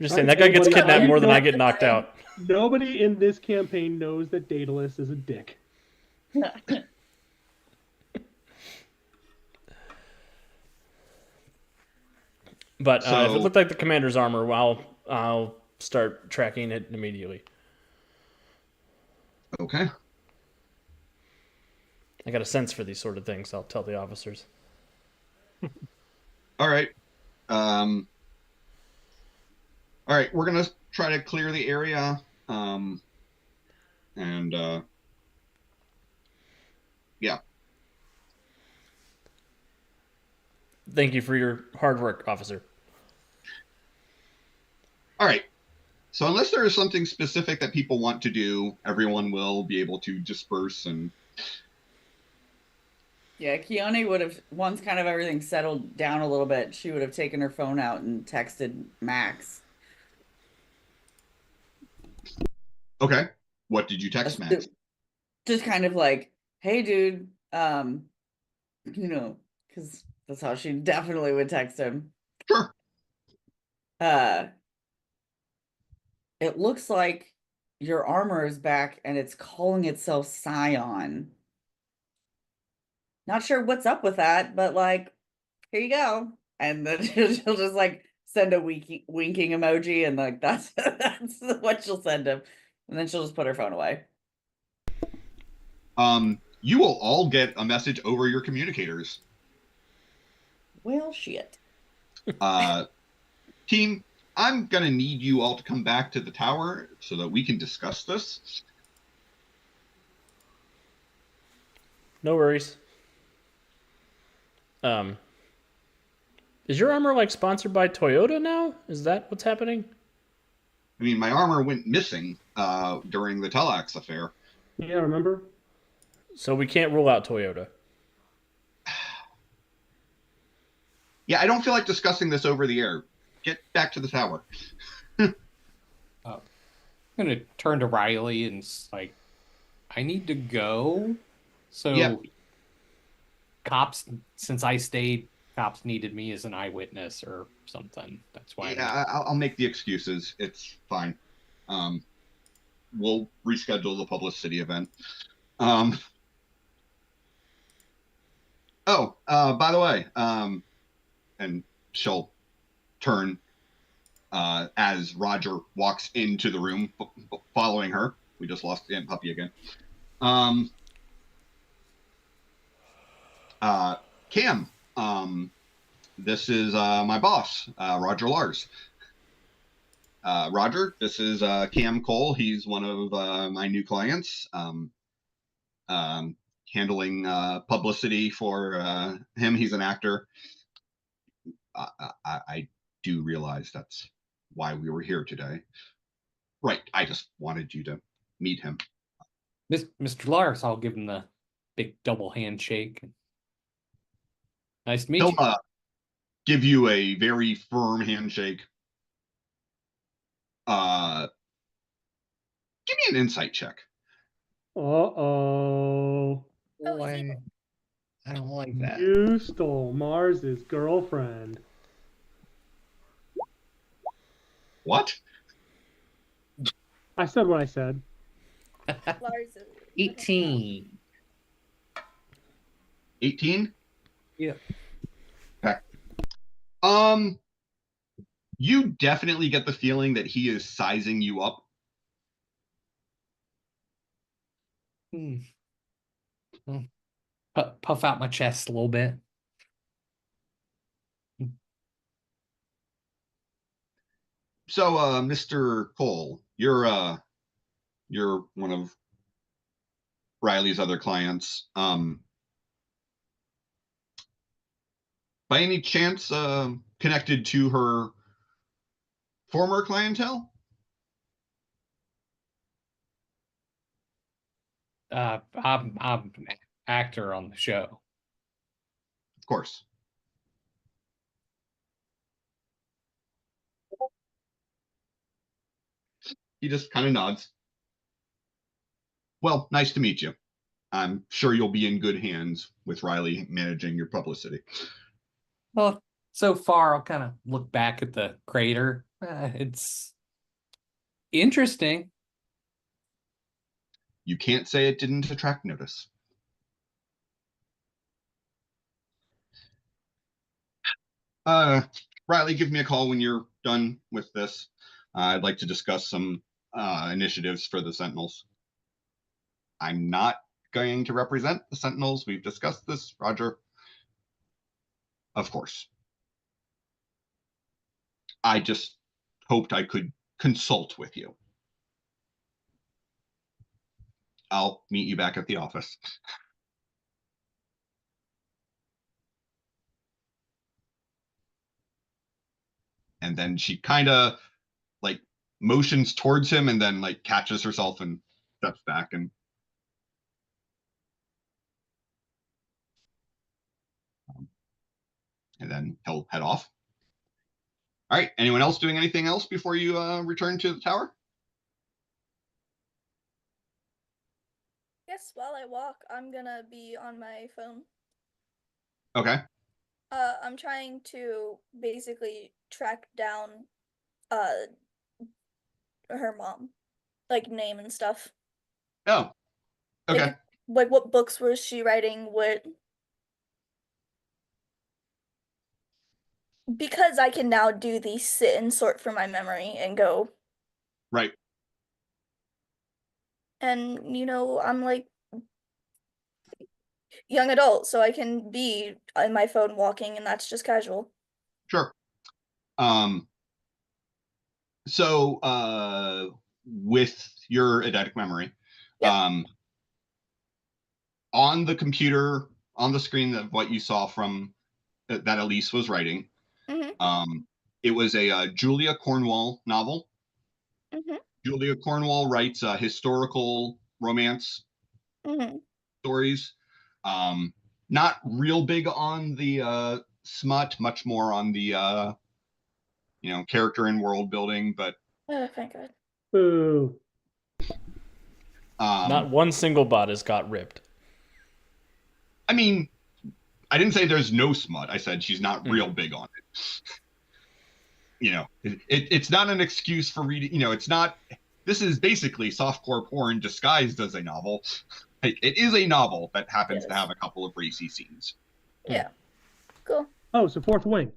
just saying that guy gets kidnapped more than I get knocked out. Nobody in this campaign knows that Daedalus is a dick. But if it looked like the commander's armor, I'll start tracking it immediately. Okay. I got a sense for these sort of things. I'll tell the officers. All right. All right. We're gonna try to clear the area. Yeah. Thank you for your hard work, officer. All right. So unless there is something specific that people want to do, everyone will be able to disperse and. Yeah, Keone would have, once kind of everything settled down a little bit, she would have taken her phone out and texted Max. Okay. What did you text Max? Just kind of like, hey, dude, because that's how she definitely would text him. Sure. It looks like your armor is back and it's calling itself Scion. Not sure what's up with that, but like, here you go. And then she'll just like send a winking emoji, and like that's what she'll send him. And then she'll just put her phone away. You will all get a message over your communicators. Well, shit. Team, I'm gonna need you all to come back to the tower so that we can discuss this. No worries. Is your armor like sponsored by Toyota now? Is that what's happening? I mean, my armor went missing during the Telex affair. Yeah, remember? So we can't rule out Toyota. Yeah, I don't feel like discussing this over the air. Get back to the tower. I'm gonna turn to Riley and like, I need to go. So, Yep. Cops, since I stayed, cops needed me as an eyewitness or something. That's why. Yeah, I'll make the excuses. It's fine. We'll reschedule the publicity event. By the way, and she'll turn as Roger walks into the room following her. We just lost Aunt Puppy again. Cam, this is my boss, Roger Lars. Roger, this is Cam Cole. He's one of my new clients. Handling publicity for him. He's an actor. I do realize that's why we were here today. Right. I just wanted you to meet him. Mr. Lars, I'll give him the big double handshake. Nice to meet you. He'll give you a very firm handshake. Give me an insight check. Uh-oh. Oh, he's evil. I don't like that. You stole Mars's girlfriend. What? I said what I said. Lars is 18. 18? Yeah. Okay. You definitely get the feeling that he is sizing you up. Puff out my chest a little bit. So, Mr. Cole, you're one of Riley's other clients. By any chance, connected to her former clientele? I'm an actor on the show. Of course. He just kind of nods. Well, nice to meet you. I'm sure you'll be in good hands with Riley managing your publicity. Well, so far I'll kind of look back at the crater. It's interesting. You can't say it didn't attract notice. Riley, give me a call when you're done with this. I'd like to discuss some initiatives for the Sentinels. I'm not going to represent the Sentinels. We've discussed this, Roger. Of course. I just hoped I could consult with you. I'll meet you back at the office. And then she kind of like motions towards him and then like catches herself and steps back and then he'll head off. All right. Anyone else doing anything else before you return to the tower? Yes, while I walk, I'm gonna be on my phone. Okay. I'm trying to basically track down her mom, like name and stuff. Oh. Okay. Like what books was she writing? What? Because I can now do the sit and sort for my memory and go. Right. And I'm like young adult, so I can be on my phone walking, and that's just casual. Sure. So with your eidetic memory, Yep. On the computer, on the screen of what you saw from that Elise was writing, it was a Julia Cornwall novel. Julia Cornwall writes historical romance stories. Not real big on the smut, much more on the character and world building, but thank God. Boo. Not one single bodice got ripped. I mean, I didn't say there's no smut. I said she's not real big on it. It's not an excuse for reading. It's not. This is basically softcore porn disguised as a novel. Like, it is a novel that happens to have a couple of racy scenes. Yeah. Cool. Oh, it's a fourth wing.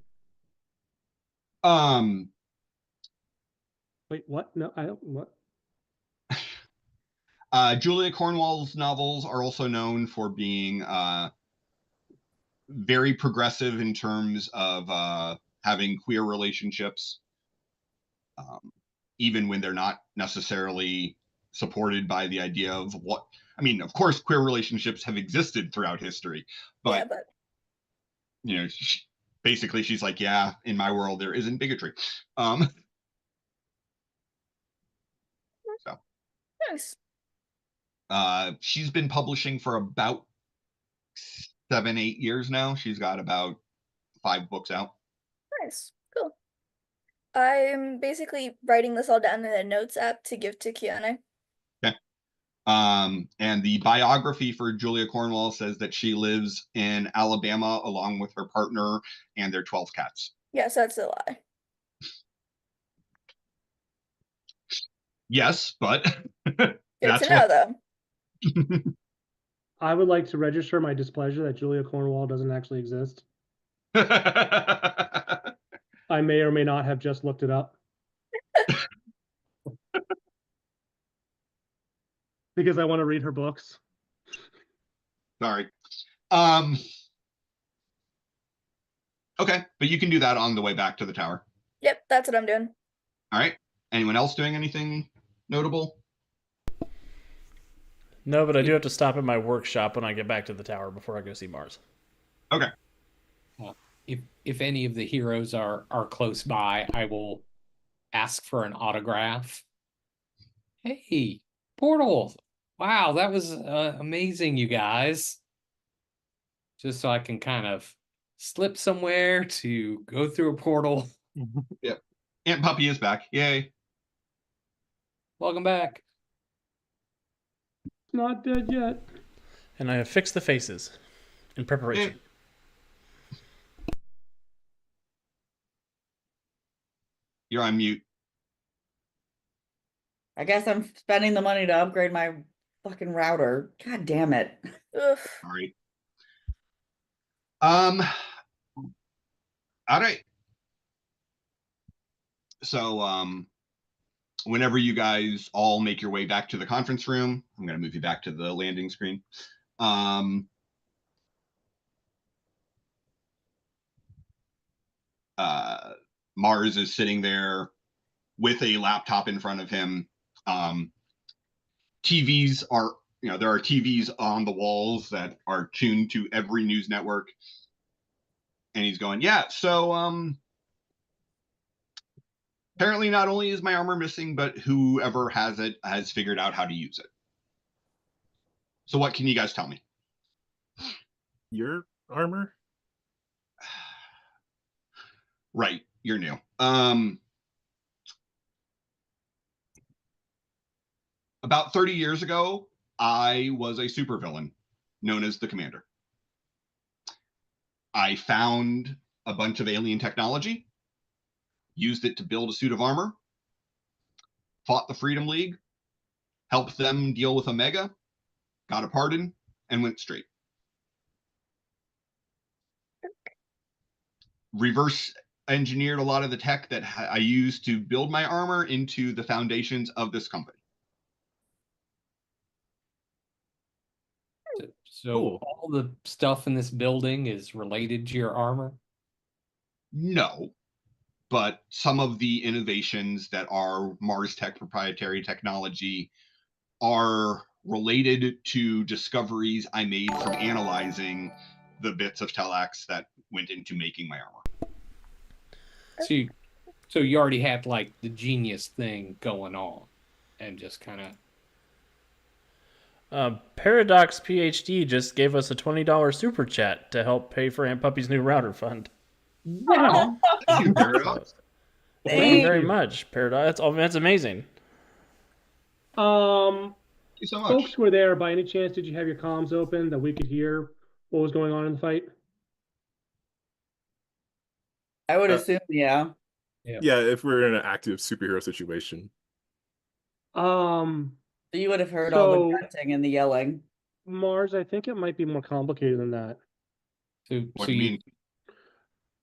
Wait, what? No, I don't. What? Julia Cornwall's novels are also known for being very progressive in terms of having queer relationships, even when they're not necessarily supported by the idea of what. I mean, of course, queer relationships have existed throughout history, but basically, she's like, yeah, in my world, there isn't bigotry. So nice. She's been publishing for about 7-8 years now. She's got about 5 books out. Nice. Cool. I'm basically writing this all down in a notes app to give to Kiana. Okay. And the biography for Julia Cornwall says that she lives in Alabama along with her partner and their 12 cats. Yes, that's a lie. Yes, but Good that's to know, though. I would like to register my displeasure that Julia Cornwall doesn't actually exist. I may or may not have just looked it up. Because I want to read her books. Sorry. Okay, but you can do that on the way back to the tower. Yep, that's what I'm doing. All right. Anyone else doing anything notable? No, but I do have to stop at my workshop when I get back to the tower before I go see Mars. Okay. If any of the heroes are close by, I will ask for an autograph. Hey, Portal! Wow, that was amazing, you guys. Just so I can kind of slip somewhere to go through a portal. Yep. Aunt Puppy is back. Yay. Welcome back. Not dead yet. And I have fixed the faces in preparation. Yay. You're on mute. I guess I'm spending the money to upgrade my fucking router. God damn it. Ugh. All right. All right. So, whenever you guys all make your way back to the conference room, I'm going to move you back to the landing screen. Mars is sitting there with a laptop in front of him. TVs are, there are TVs on the walls that are tuned to every news network. And he's going, yeah, so apparently not only is my armor missing, but whoever has it has figured out how to use it. So what can you guys tell me? Your armor? Right, you're new. About 30 years ago, I was a supervillain known as the Commander. I found a bunch of alien technology, used it to build a suit of armor, fought the Freedom League, helped them deal with Omega, got a pardon, and went straight. Reverse engineered a lot of the tech that I used to build my armor into the foundations of this company. So Cool. all the stuff in this building is related to your armor? No, but some of the innovations that are Mars Tech proprietary technology are related to discoveries I made from analyzing the bits of Telex that went into making my armor. So you already had like the genius thing going on and just kind of... Paradox PhD just gave us a $20 super chat to help pay for Aunt Puppy's new router fund. Wow. Thank you, Paradox. Thank you very much, Paradox. That's amazing. Thank you so much. Folks who were there, by any chance, did you have your comms open that we could hear what was going on in the fight? I would assume, yeah. Yeah, if we're in an active superhero situation. So you would have heard all the grunting and the yelling. Mars, I think it might be more complicated than that. What do you mean?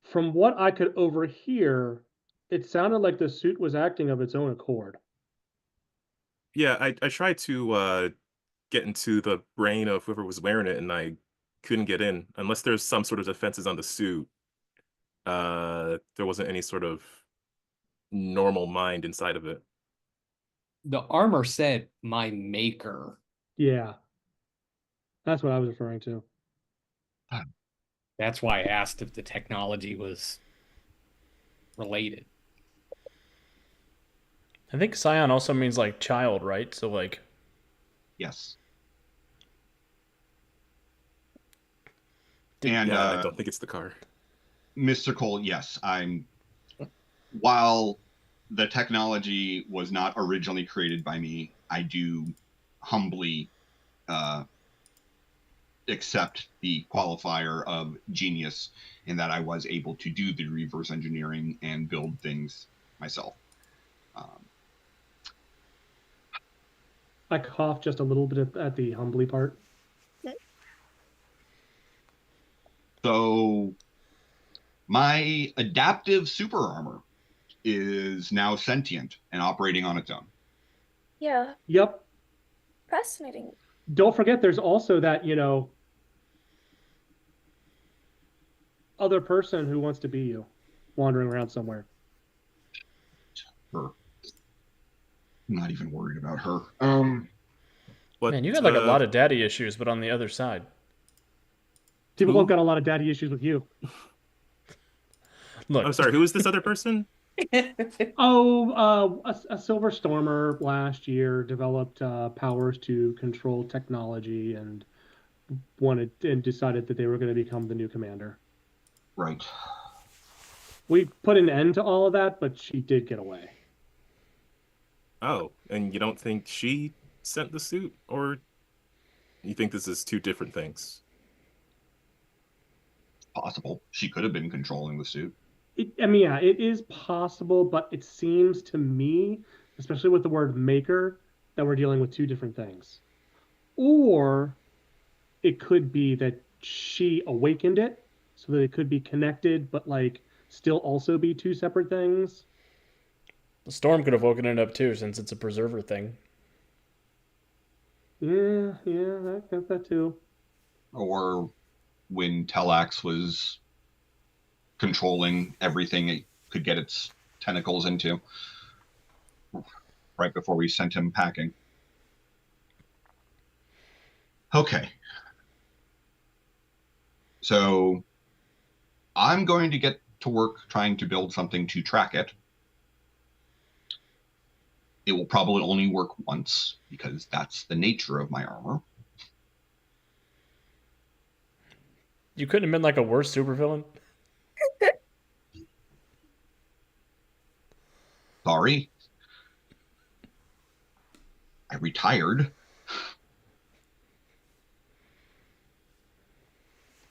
From what I could overhear, it sounded like the suit was acting of its own accord. Yeah, I tried to get into the brain of whoever was wearing it, and I couldn't get in. Unless there's some sort of defenses on the suit, there wasn't any sort of normal mind inside of it. The armor said, "My maker." Yeah. That's what I was referring to. That's why I asked if the technology was related. I think Scion also means like child, right? So like... Yes. And And I don't think it's the car. Mr. Cole, yes, while the technology was not originally created by me. I do humbly accept the qualifier of genius in that I was able to do the reverse engineering and build things myself. I coughed just a little bit at the humbly part. So my adaptive super armor is now sentient and operating on its own. Yeah. Yep. Fascinating. Don't forget, there's also that, other person who wants to be you, wandering around somewhere. Her. I'm not even worried about her. Man, you got like a lot of daddy issues, but on the other side. People have got a lot of daddy issues with you. Look, I'm sorry. Who is this other person? A Silver Stormer last year developed powers to control technology and decided that they were going to become the new commander. Right. We put an end to all of that, but she did get away. Oh, and you don't think she sent the suit, or you think this is two different things? Possible. She could have been controlling the suit. It is possible, but it seems to me, especially with the word maker, that we're dealing with two different things. Or it could be that she awakened it so that it could be connected, but still also be two separate things. The storm could have woken it up too, since it's a preserver thing. Yeah, I got that too. Or when Telex was controlling everything it could get its tentacles into right before we sent him packing. Okay. So I'm going to get to work trying to build something to track it. It will probably only work once because that's the nature of my armor. You couldn't have been like a worse supervillain? Sorry. I retired.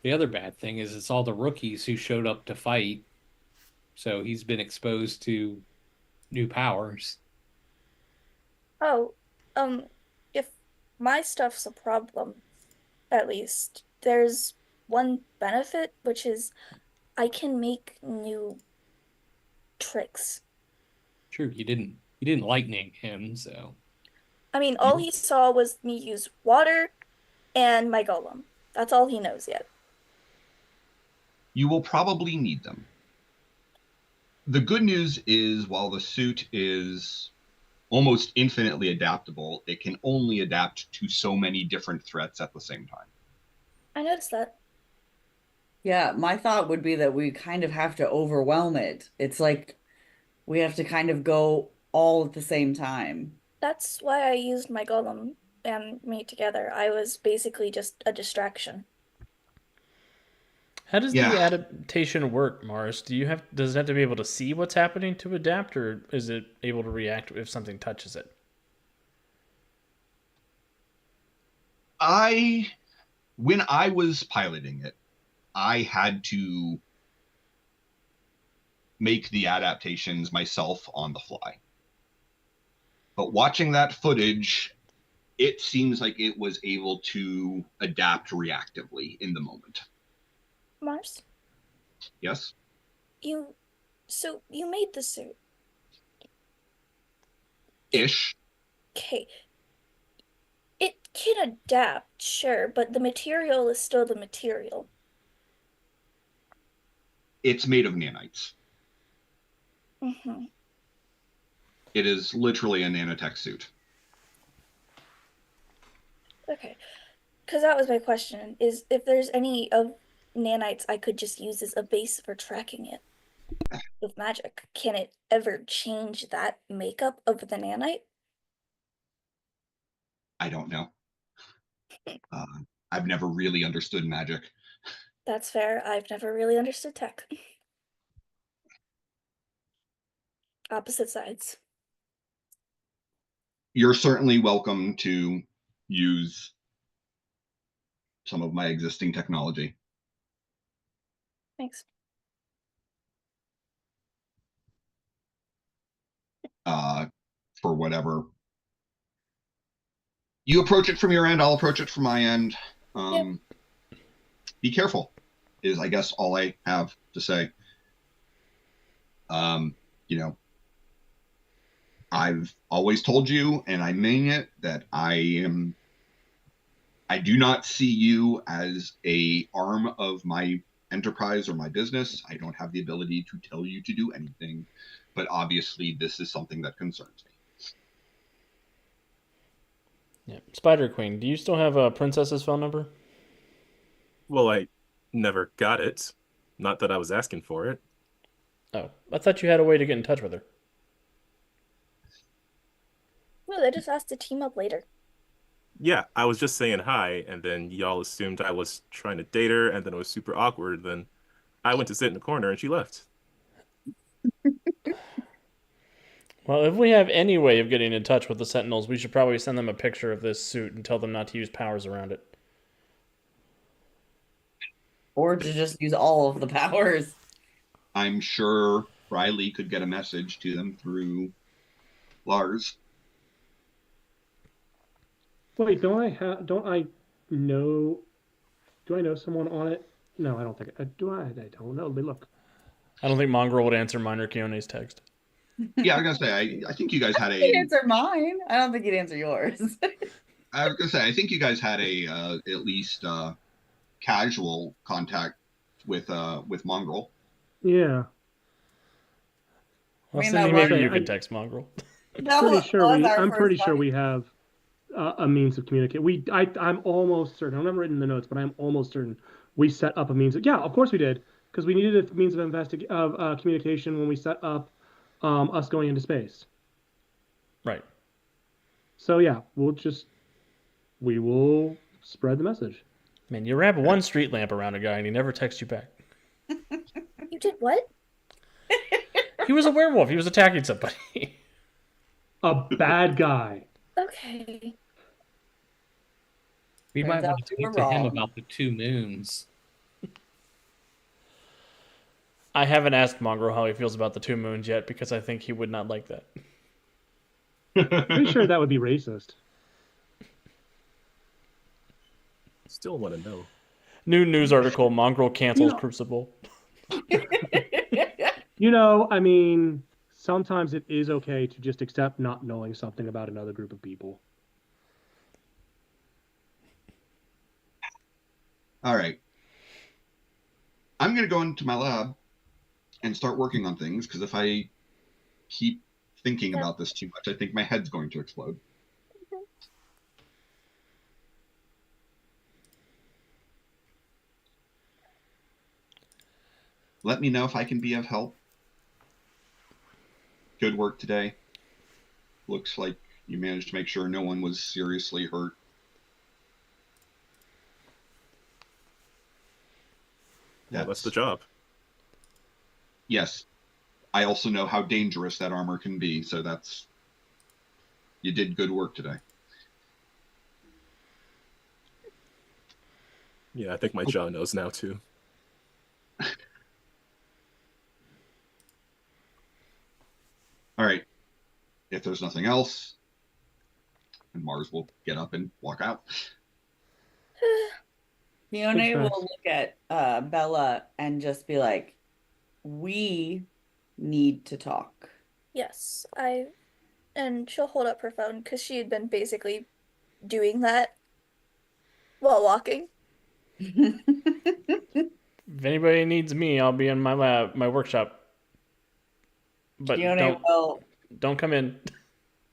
The other bad thing is it's all the rookies who showed up to fight. So he's been exposed to new powers. Oh, if my stuff's a problem, at least, there's one benefit, which is I can make new tricks. True, you didn't lightning him, so. I mean, all he saw was me use water and my golem. That's all he knows yet. You will probably need them. The good news is, while the suit is almost infinitely adaptable, it can only adapt to so many different threats at the same time. I noticed that. Yeah, my thought would be that we kind of have to overwhelm it. It's like we have to kind of go all at the same time. That's why I used my golem and me together. I was basically just a distraction. How does the adaptation work, Mars? Does it have to be able to see what's happening to adapt, or is it able to react if something touches it? When I was piloting it, I had to make the adaptations myself on the fly. But watching that footage, it seems like it was able to adapt reactively in the moment. Mars? Yes? So you made the suit. Ish. Okay. It can adapt, sure, but the material is still the material. It's made of nanites. Mm-hmm. It is literally a nanotech suit. Okay. Because that was my question, is if there's any of nanites I could just use as a base for tracking it with magic. Can it ever change that makeup of the nanite? I don't know. I've never really understood magic. That's fair. I've never really understood tech. Opposite sides. You're certainly welcome to use some of my existing technology. Thanks. For whatever. You approach it from your end, I'll approach it from my end. Yep. Be careful, is I guess all I have to say. You know, I've always told you, and I mean it, that I do not see you as a arm of my enterprise or my business. I don't have the ability to tell you to do anything, but obviously this is something that concerns me. Yeah. Spider Queen, do you still have a princess's phone number? Well, I never got it. Not that I was asking for it. Oh, I thought you had a way to get in touch with her. No, they just asked to team up later. Yeah, I was just saying hi, and then y'all assumed I was trying to date her, and then it was super awkward. Then I went to sit in the corner, and she left. Well, if we have any way of getting in touch with the Sentinels, we should probably send them a picture of this suit and tell them not to use powers around it. Or to just use all of the powers. I'm sure Riley could get a message to them through Lars. Wait, do I know someone on it? No, I don't think I do. I don't know. Look. I don't think Mongrel would answer mine or Keone's text. Yeah, I was gonna say, I think you guys had He'd answer mine. I don't think he'd answer yours. I was gonna say, I think you guys had at least casual contact with Mongrel. Yeah. Well, I mean, Cindy, that maybe was- you could text Mongrel. I'm pretty sure we have a means of communicate. I'm almost certain. I've never written the notes, but I'm almost certain we set up a means. Yeah, of course we did, because we needed a means of communication when we set up us going into space. Right. So yeah, we will spread the message. Man, you wrap one street lamp around a guy and he never texts you back. You did what? He was a werewolf. He was attacking somebody. A bad guy. Okay. We Turns might out want to we were talk to him wrong. about the 2 moons. I haven't asked Mongrel how he feels about the 2 moons yet because I think he would not like that. Pretty sure that would be racist. Still want to know. New news article, Mongrel cancels Crucible. I mean, sometimes it is okay to just accept not knowing something about another group of people. All right. I'm going to go into my lab and start working on things, because if I keep thinking about this too much, I think my head's going to explode. Let me know if I can be of help. Good work today. Looks like you managed to make sure no one was seriously hurt. Yeah, that's the job. Yes. I also know how dangerous that armor can be, so you did good work today. Yeah, I think my jaw knows now too. All right. If there's nothing else, and Mars will get up and walk out. Fiona will look at Bella and just be like, "We need to talk." Yes, and she'll hold up her phone because she had been basically doing that while walking. If anybody needs me, I'll be in my lab, my workshop. But Tione don't come in.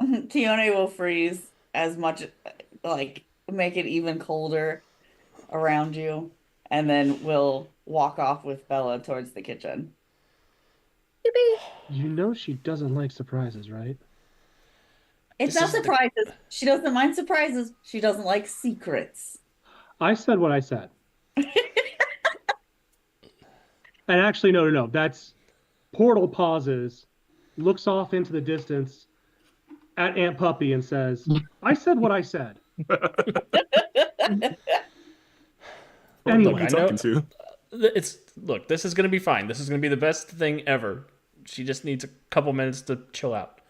Tione will freeze as much, like make it even colder around you, and then we'll walk off with Bella towards the kitchen. You know she doesn't like surprises, right? It's not surprises. She doesn't mind surprises. She doesn't like secrets. I said what I said. And actually, no. That's portal pauses. looks off into the distance at Aunt Puppy and says, "I said what I said." Anyway, I talking to. Look, this is gonna be fine. This is gonna be the best thing ever. She just needs a couple minutes to chill out.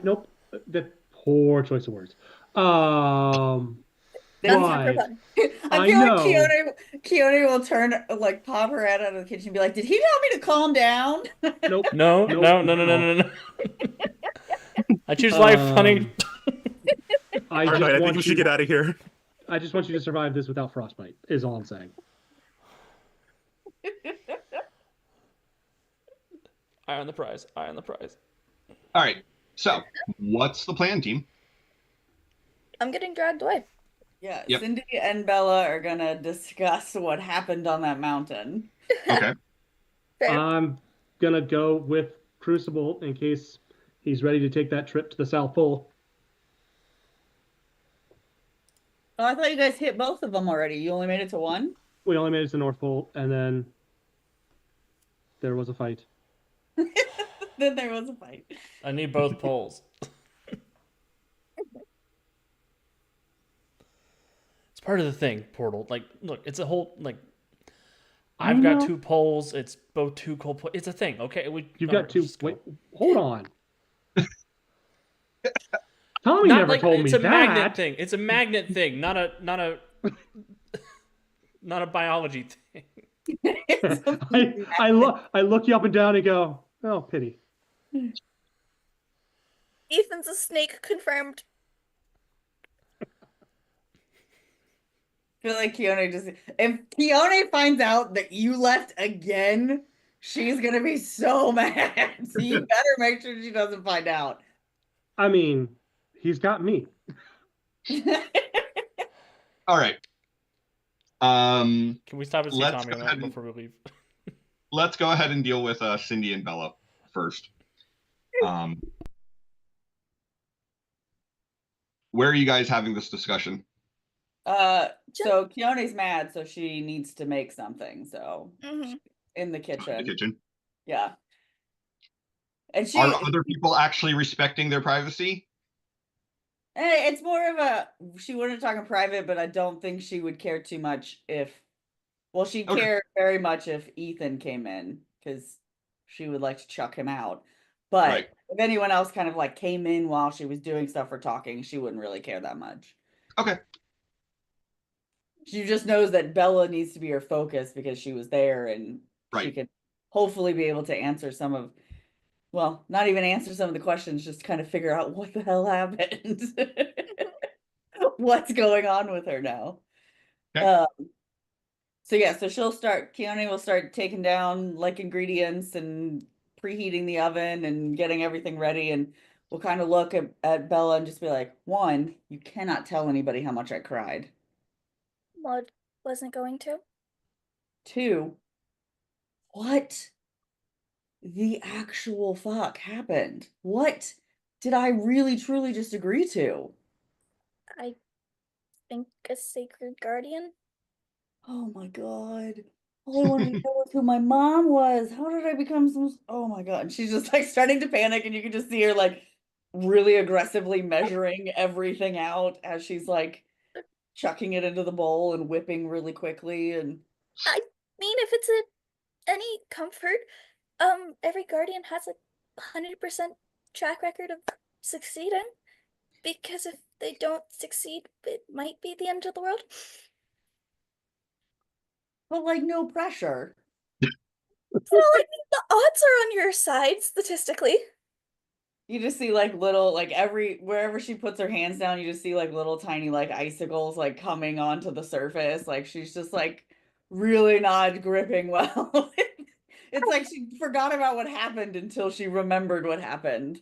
Nope. That poor choice of words. That's but not for fun. I feel like Keone will turn, like, pop her head out of the kitchen and be like, "Did he tell me to calm down?" Nope. No. I choose life, honey. I think we should get out of here. I just want you to survive this without frostbite, is all I'm saying. Eye on the prize. All right. So, what's the plan, team? I'm getting dragged away. Yeah, Yep. Cindy and Bella are gonna discuss what happened on that mountain. Okay. I'm gonna go with Crucible in case he's ready to take that trip to the South Pole. Oh, I thought you guys hit both of them already. You only made it to one? We only made it to the North Pole, and then there was a fight. Then there was a fight. I need both poles. It's part of the thing, Portal. Like, look, it's a whole, like, I've got 2 poles. It's both 2 cold poles. It's a thing, okay? You've got 2. Wait, hold on. Tommy never told me that. It's a magnet thing. It's a magnet thing, not a biology thing. I look you up and down and go, oh, pity. Ethan's a snake, confirmed. I feel like if Keone finds out that you left again, she's gonna be so mad. So you better make sure she doesn't find out. I mean, he's got me. All right. Can we stop and see Tommy before we leave? Let's go ahead and deal with Cindy and Bella first. Where are you guys having this discussion? So Keone's mad, so she needs to make something. So in the kitchen. In the kitchen. Yeah. And are other people actually respecting their privacy? It's more of she wouldn't talk in private, but I don't think she would care too much she'd care very much if Ethan came in, because she would like to chuck him out. But if anyone else kind of like came in while she was doing stuff or talking, she wouldn't really care that much. Okay. She just knows that Bella needs to be her focus because she was there, and she could hopefully be able to answer not even answer some of the questions, just kind of figure out what the hell happened. What's going on with her now? Okay. So Keone will start taking down like ingredients and preheating the oven and getting everything ready, and we'll kind of look at Bella and just be like, 1, you cannot tell anybody how much I cried. Maud wasn't going to. 2, what the actual fuck happened? What did I really truly just agree to? I think a sacred guardian. Oh my god. All I wanted to know was who my mom was. How did I become oh my god. And she's just like starting to panic, and you can just see her like really aggressively measuring everything out as she's like chucking it into the bowl and whipping really quickly. And I mean, if it's any comfort, every guardian has a 100% track record of succeeding, because if they don't succeed, it might be the end of the world. But like, no pressure. Well, I mean, the odds are on your side statistically. You just see like little, like wherever she puts her hands down, you just see like little tiny like icicles like coming onto the surface. Like she's just like really not gripping well. It's like she forgot about what happened until she remembered what happened.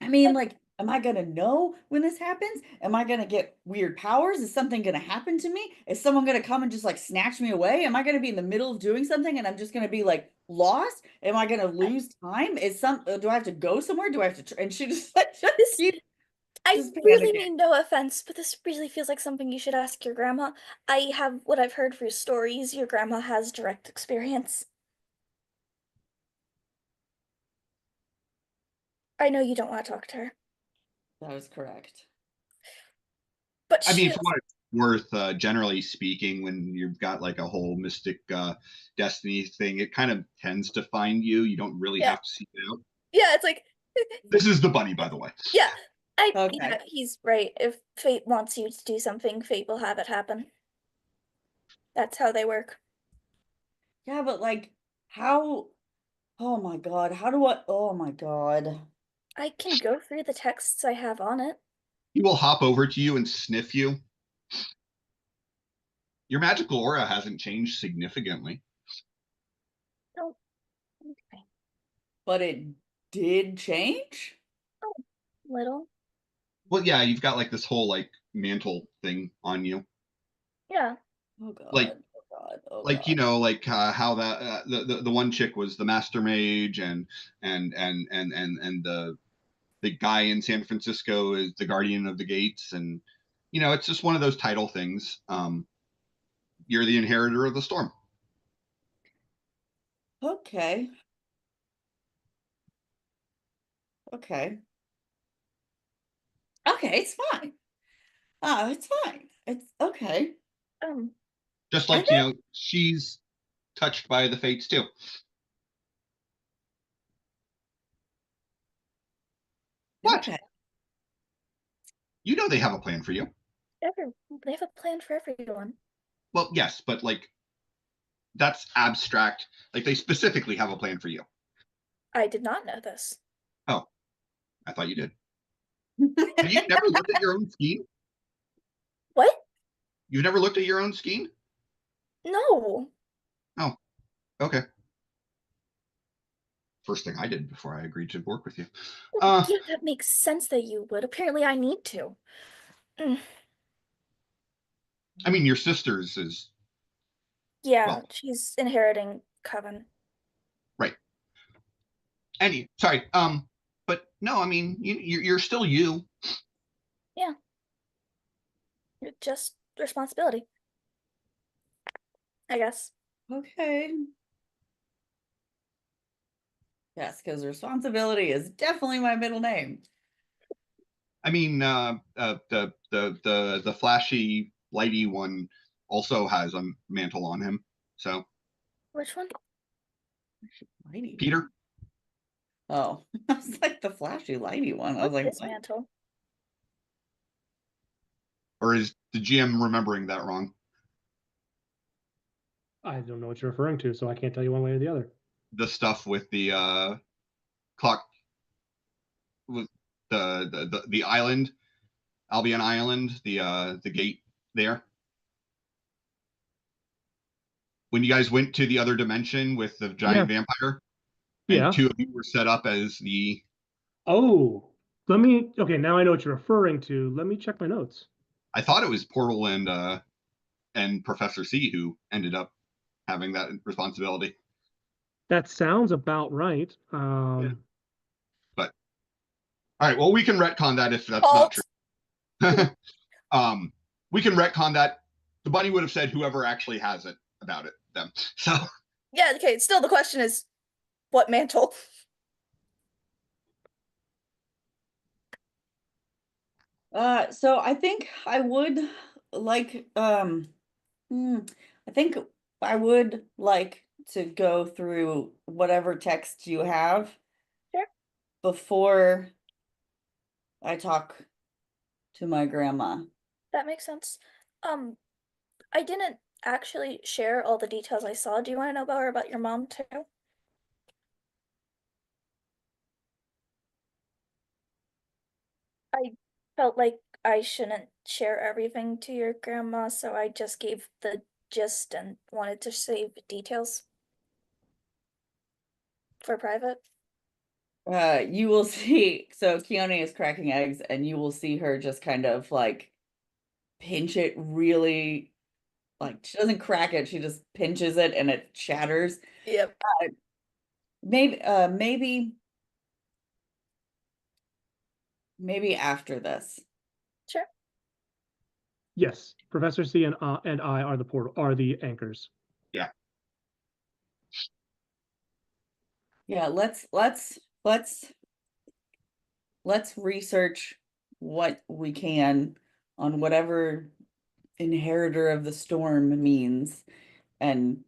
I mean, like, am I gonna know when this happens? Am I gonna get weird powers? Is something gonna happen to me? Is someone gonna come and just like snatch me away? Am I gonna be in the middle of doing something and I'm just gonna be like lost? Am I gonna lose time? Do I have to go somewhere? Do I have to? And she just like I really mean no offense, but this really feels like something you should ask your grandma. What I've heard through stories, your grandma has direct experience. I know you don't want to talk to her. That is correct. But I mean, she for what it's worth, generally speaking, when you've got like a whole mystic destiny thing, it kind of tends to find you. You don't really have to seek it out. Yeah, it's like This is the bunny, by the way. yeah. Okay. Yeah, he's right. If fate wants you to do something, fate will have it happen. That's how they work. Yeah, but like, how? Oh my God. How do I? Oh my God. I can go through the texts I have on it. He will hop over to you and sniff you. Your magical aura hasn't changed significantly. Oh, okay. But it did change? Oh, little. Well, yeah, you've got like this whole like mantle thing on you. Yeah. Oh God. Like, oh God. Oh like God. you know, like how that the one chick was the master mage, and the guy in San Francisco is the guardian of the gates, and you know, it's just one of those title things. You're the inheritor of the storm. Okay. Okay. Okay, it's fine. Oh, it's fine. It's okay. Just I like, you know, she's touched by the fates too. What? Okay. You know they have a plan for you. They have a plan for everyone. Well, yes, but like that's abstract. Like they specifically have a plan for you. I did not know this. Oh, I thought you did. Have you never looked at your own skein? What? You've never looked at your own skein? No. Oh, okay. First thing I did before I agreed to work with you. Yeah, that makes sense that you would. Apparently, I need to. I mean, your sister's is. Yeah, Well, she's inheriting Coven. right. Sorry. But no, I mean, you're still you. Yeah. Just responsibility, I guess. Okay. Yes, because responsibility is definitely my middle name. I mean, the flashy, lighty one also has a mantle on him. So. Which one? Lighty Peter. One. Oh, I was like the flashy, lighty one. I was like, his what? mantle? Or is the GM remembering that wrong? I don't know what you're referring to, so I can't tell you one way or the other. The stuff with the clock, with the island, Albion Island, the gate there. When you guys went to the other dimension with the giant vampire, and two of you were set up as the. Oh, okay, now I know what you're referring to. Let me check my notes. I thought it was Portal and Professor C who ended up having that responsibility. That sounds about right. Yeah. But all right, well, we can retcon that if that's not true. We can retcon that. The bunny would have said whoever actually has it about it, them. So yeah, okay. Still, the question is, what mantle? So I think I would like I think I would like to go through whatever text you have. Sure. Before I talk to my grandma. That makes sense. I didn't actually share all the details I saw. Do you want to know about your mom too? I felt like I shouldn't share everything to your grandma, so I just gave the gist and wanted to save details for private. You will see, so Keone is cracking eggs, and you will see her just kind of like pinch it really, like she doesn't crack it, she just pinches it and it shatters. Yep. Maybe after this. Sure. Yes, Professor C and I are the anchors. Yeah. Yeah, let's let's research what we can on whatever inheritor of the storm means and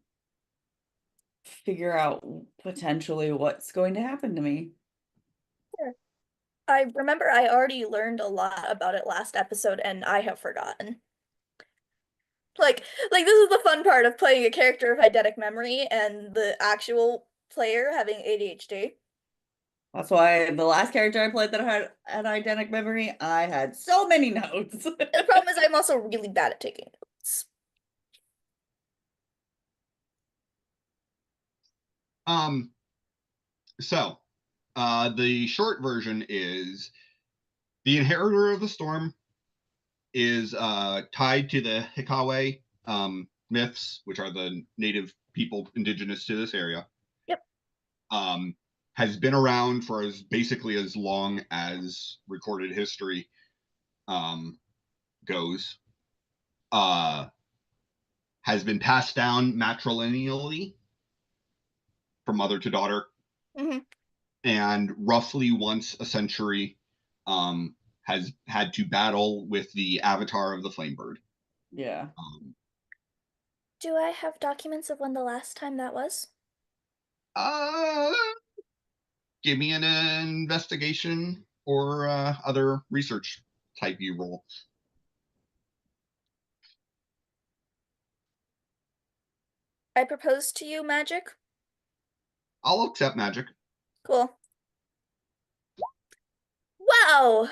figure out potentially what's going to happen to me. Sure. I remember I already learned a lot about it last episode and I have forgotten. Like this is the fun part of playing a character of eidetic memory and the actual player having ADHD. That's why the last character I played that had eidetic memory, I had so many notes. The problem is I'm also really bad at taking notes. So, the short version is the inheritor of the storm is tied to the Hikawe myths, which are the native people indigenous to this area. Yep. Has been around for basically as long as recorded history goes. Has been passed down matrilineally from mother to daughter. Mm-hmm. And roughly once a century has had to battle with the avatar of the Flamebird. Yeah. Do I have documents of when the last time that was? Give me an investigation or other research type you roll. I propose to you magic. I'll accept magic. Cool. Wow!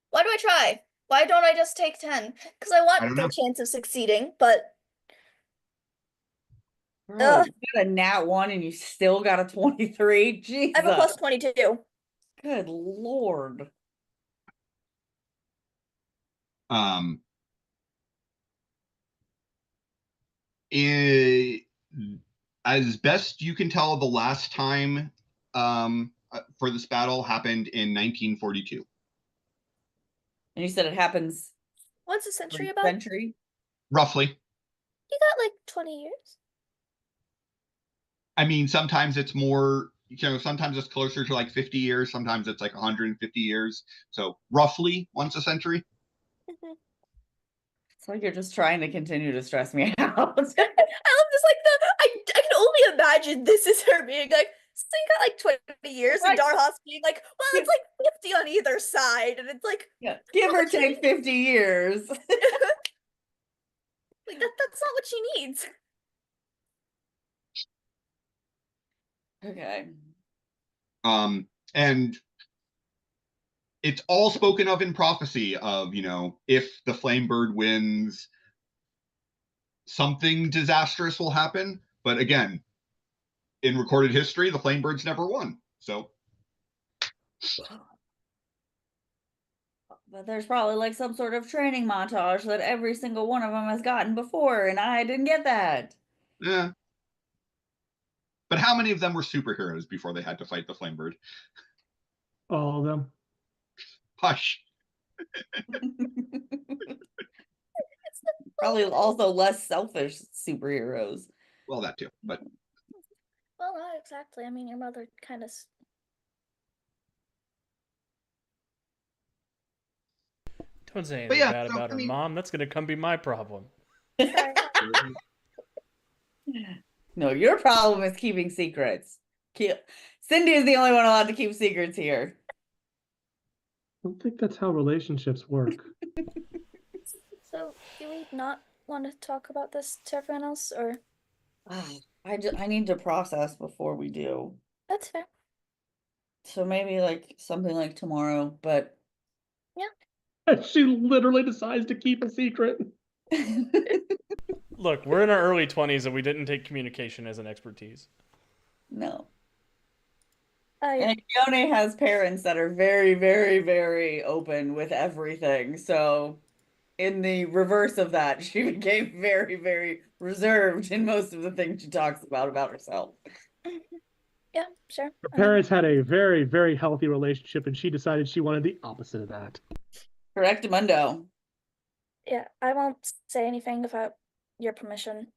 Why do I try? Why don't I just take 10? Because I want the chance of succeeding, but... Bro, you got a nat 1 and you still got a 23? Jesus. I have a plus 22. Good lord. As best you can tell, the last time for this battle happened in 1942. And you said it happens What's a century about? Century? Roughly. You got like 20 years. I mean, sometimes it's more, sometimes it's closer to like 50 years. Sometimes it's like 150 years. So roughly once a century. It's like you're just trying to continue to stress me out. I love this, I can only imagine this is her being like, so you got like 20 years, and Darhas being like, well, it's like 50 on either side, and it's like, yeah, give or take 50 years. Like that's not what she needs. Okay. And it's all spoken of in prophecy of, if the Flamebird wins, something disastrous will happen. But again, in recorded history, the Flamebird's never won. So. But there's probably like some sort of training montage that every single one of them has gotten before, and I didn't get that. Yeah. But how many of them were superheroes before they had to fight the Flamebird? All of them. Hush. Probably also less selfish superheroes. Well, that too, but. Well, not exactly. I mean, your mother kind of. Don't say anything bad about her, Mom. That's gonna come be my problem. No, your problem is keeping secrets. Cindy is the only one allowed to keep secrets here. I don't think that's how relationships work. So, do we not want to talk about this to everyone else, or? I need to process before we do. That's fair. So maybe like something like tomorrow, but yeah. She literally decides to keep a secret. Look, we're in our early 20s and we didn't take communication as an expertise. No. And Yone has parents that are very, very, very open with everything. So in the reverse of that, she became very, very reserved in most of the things she talks about herself. Yeah, sure. Her parents had a very, very healthy relationship, and she decided she wanted the opposite of that. Correct, Mundo. Yeah, I won't say anything without your permission.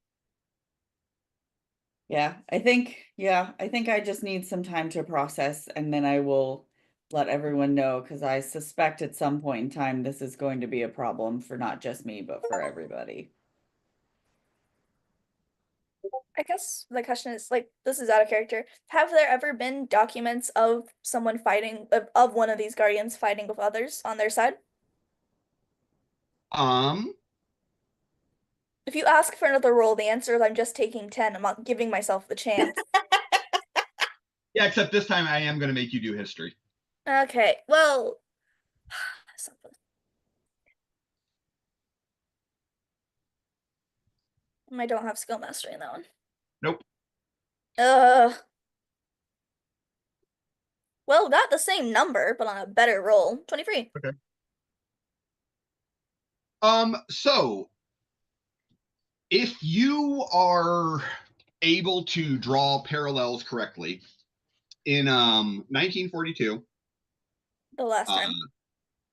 Yeah, I think I just need some time to process, and then I will let everyone know, because I suspect at some point in time this is going to be a problem for not just me, but for everybody. I guess the question is, like, this is out of character. Have there ever been documents of someone fighting, of one of these guardians fighting with others on their side? If you ask for another roll, the answer is I'm just taking 10. I'm not giving myself the chance. Yeah, except this time I am going to make you do history. Okay, well, something. I don't have skill mastery in that one. Nope. Well, got the same number, but on a better roll. 23. Okay. So if you are able to draw parallels correctly, in 1942. The last time.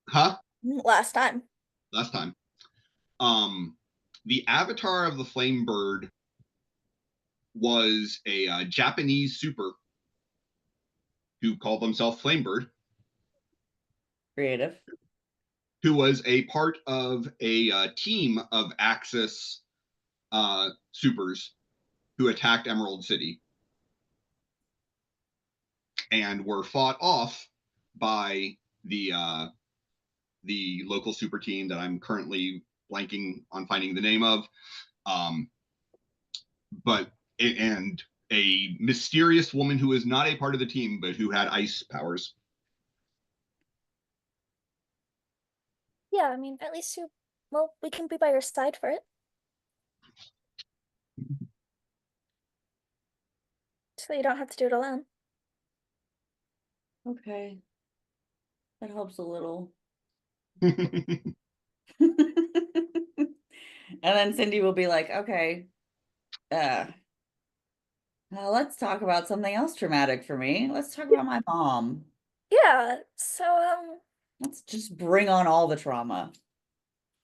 Huh? Last time. Last time. The avatar of the Flame Bird was a Japanese super who called themselves Flamebird. Creative. Who was a part of a team of Axis supers who attacked Emerald City and were fought off by the local super team that I'm currently blanking on finding the name of. And a mysterious woman who is not a part of the team, but who had ice powers. Yeah, I mean, at least we can be by your side for it. So you don't have to do it alone. Okay. That helps a little. And then Cindy will be like, okay, let's talk about something else traumatic for me. Let's talk about my mom. Yeah, so, let's just bring on all the trauma.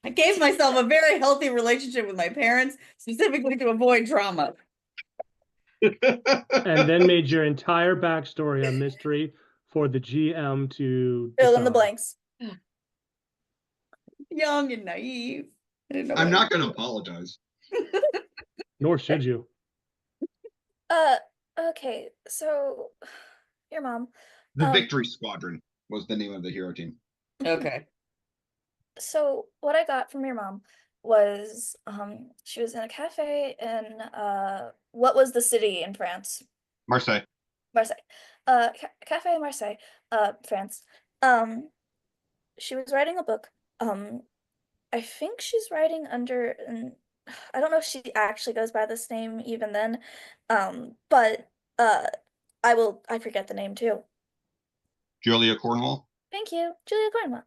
I gave myself a very healthy relationship with my parents, specifically to avoid trauma. And then made your entire backstory a mystery for the GM to fill in the blanks. Young and naive. I'm not going to apologize. Nor should you. Okay, so your mom. The Victory Squadron was the name of the hero team. Okay. So what I got from your mom was she was in a cafe in what was the city in France? Marseille. Cafe in Marseille, France. She was writing a book. I think she's writing under I don't know if she actually goes by this name even then. But I forget the name too. Julia Cornwall. Thank you, Julia Cornwall.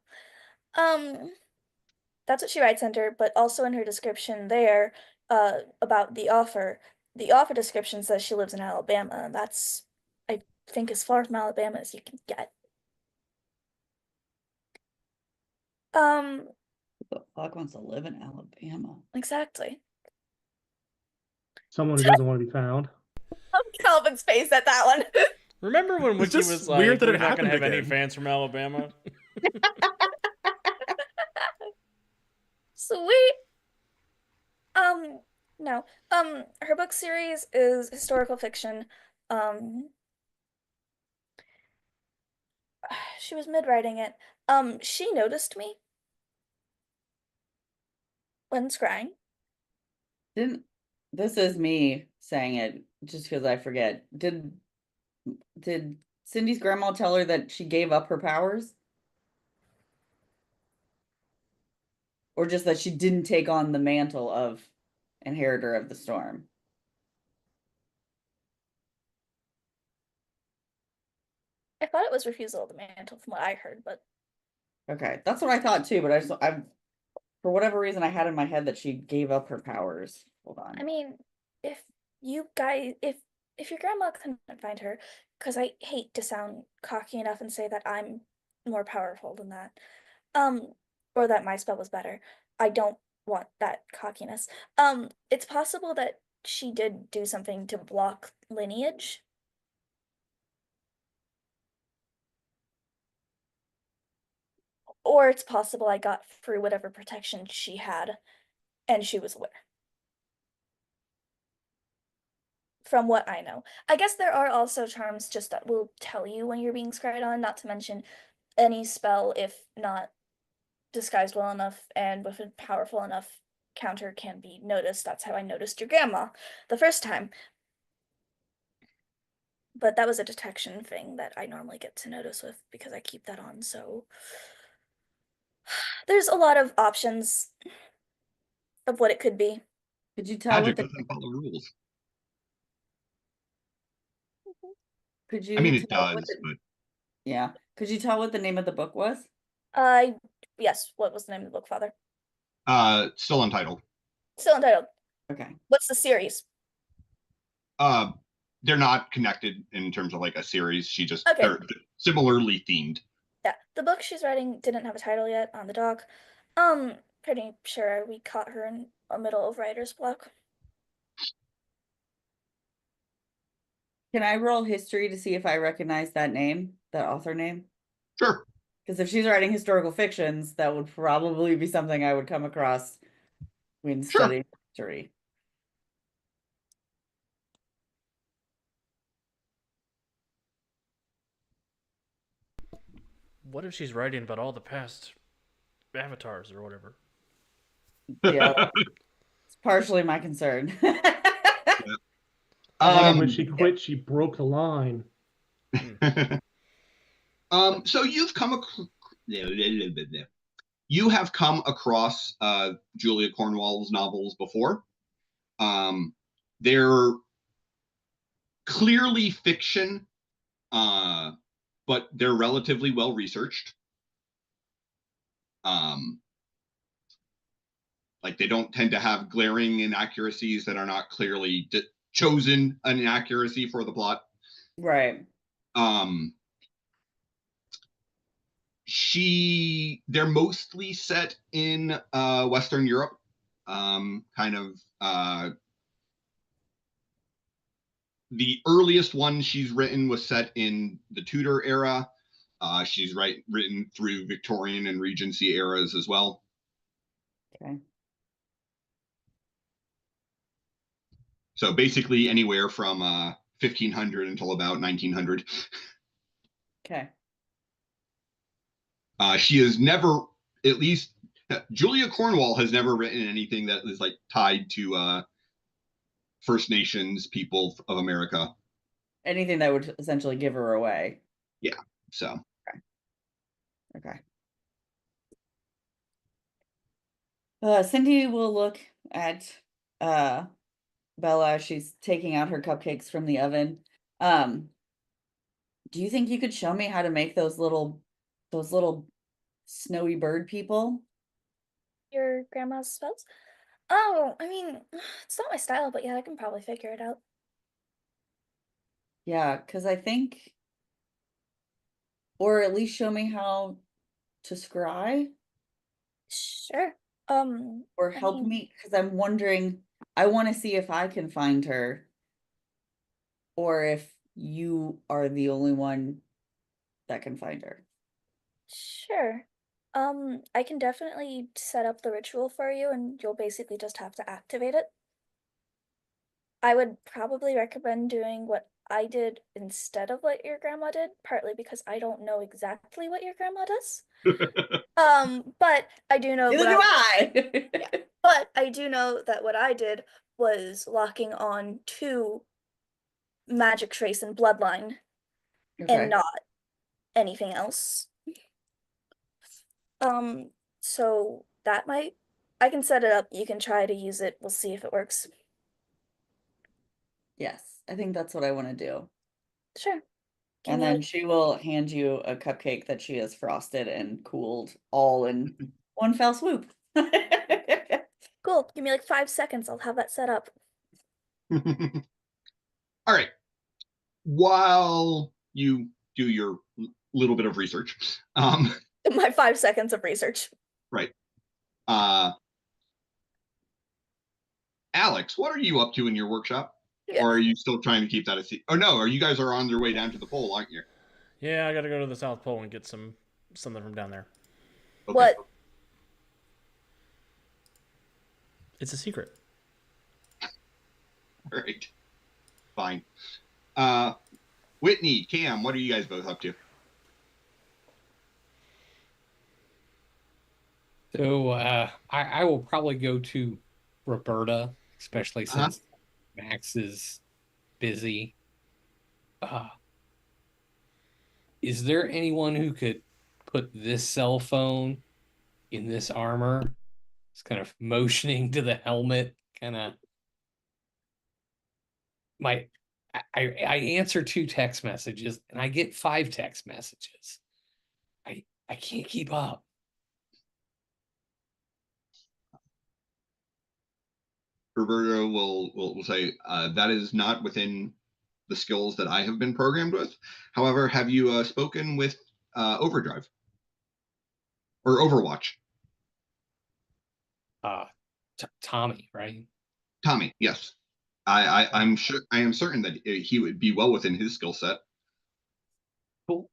That's what she writes under, but also in her description there, about the offer description says she lives in Alabama. That's, I think, as far from Alabama as you can get. Who the fuck wants to live in Alabama? Exactly. Someone who doesn't want to be found. Calvin's face at that one. Remember when Wiki was like, weird that we're it not going to have happened any again. fans from Alabama? Sweet. No. Her book series is historical fiction. She was mid-writing it. She noticed me when scrying. This is me saying it just because I forget. Did Cindy's grandma tell her that she gave up her powers? Or just that she didn't take on the mantle of Inheritor of the Storm? I thought it was refusal of the mantle from what I heard, but okay, that's what I thought too, but I for whatever reason I had in my head that she gave up her powers. Hold on. I mean, if you guys if your grandma couldn't find her, because I hate to sound cocky enough and say that I'm more powerful than that, or that my spell was better. I don't want that cockiness. It's possible that she did do something to block lineage. Or it's possible I got through whatever protection she had, and she was aware. From what I know. I guess there are also charms just that will tell you when you're being scryed on, not to mention any spell, if not disguised well enough and with a powerful enough counter, can be noticed. That's how I noticed your grandma the first time. But that was a detection thing that I normally get to notice with because I keep that on, so there's a lot of options of what it could be. Could you tell Magic what doesn't follow rules. Could you I mean, it tell does, but yeah. Could you tell what the name of the book was? Yes, what was the name of the book, Father? still untitled. Still Untitled. Okay. What's the series? They're not connected in terms of like a series. Okay. They're similarly themed. Yeah, the book she's writing didn't have a title yet on the doc. Pretty sure we caught her in a middle of writer's block. Can I roll history to see if I recognize that name, that author name? Sure. Because if she's writing historical fictions, that would probably be something I would come across when studying history. What if she's writing about all the past avatars or whatever? Yeah, it's partially my concern. When she quit, she broke the line. So you have come across Julia Cornwall's novels before. They're clearly fiction, but they're relatively well researched. Like they don't tend to have glaring inaccuracies that are not clearly chosen an inaccuracy for the plot. Right. They're mostly set in Western Europe, kind of the earliest one she's written was set in the Tudor era. She's written through Victorian and Regency eras as well. Okay. So basically anywhere from 1500 until about 1900. Okay. She has never, at least Julia Cornwall has never written anything that is like tied to First Nations people of America. Anything that would essentially give her away. Yeah. So. Okay. Cindy will look at Bella as she's taking out her cupcakes from the oven. Do you think you could show me how to make those little snowy bird people? Your grandma's spells? Oh, I mean, it's not my style, but yeah, I can probably figure it out. Yeah, because I think, or at least show me how to scry. Sure. Or help me, because I'm wondering, I want to see if I can find her, or if you are the only one that can find her. Sure. I can definitely set up the ritual for you, and you'll basically just have to activate it. I would probably recommend doing what I did instead of what your grandma did, partly because I don't know exactly what your grandma does. But I do know Neither do I. But I do know that what I did was locking on to magic trace and bloodline, and not anything else. So that I can set it up. You can try to use it. We'll see if it works. Yes, I think that's what I want to do. Sure. And then she will hand you a cupcake that she has frosted and cooled all in one fell swoop. Cool. Give me like 5 seconds. I'll have that set up. All right. While you do your little bit of research, my 5 seconds of research. Right. Alex, what are you up to in your workshop? Yeah. Or are you still trying to keep that a secret? Oh no, you guys are on your way down to the pole, aren't you? Yeah, I gotta go to the South Pole and get something from down there. Okay. What? It's a secret. All right. Fine. Whitney, Cam, what are you guys both up to? So I will probably go to Roberta, especially since Max is busy. Is there anyone who could put this cell phone in this armor? It's kind of motioning to the helmet, kind of. I answer 2 text messages and I get 5 text messages. I can't keep up. Roberta will say that is not within the skills that I have been programmed with. However, have you spoken with Overdrive or Overwatch? Tommy, right? Tommy, yes. I'm sure. I am certain that he would be well within his skill set. Cool.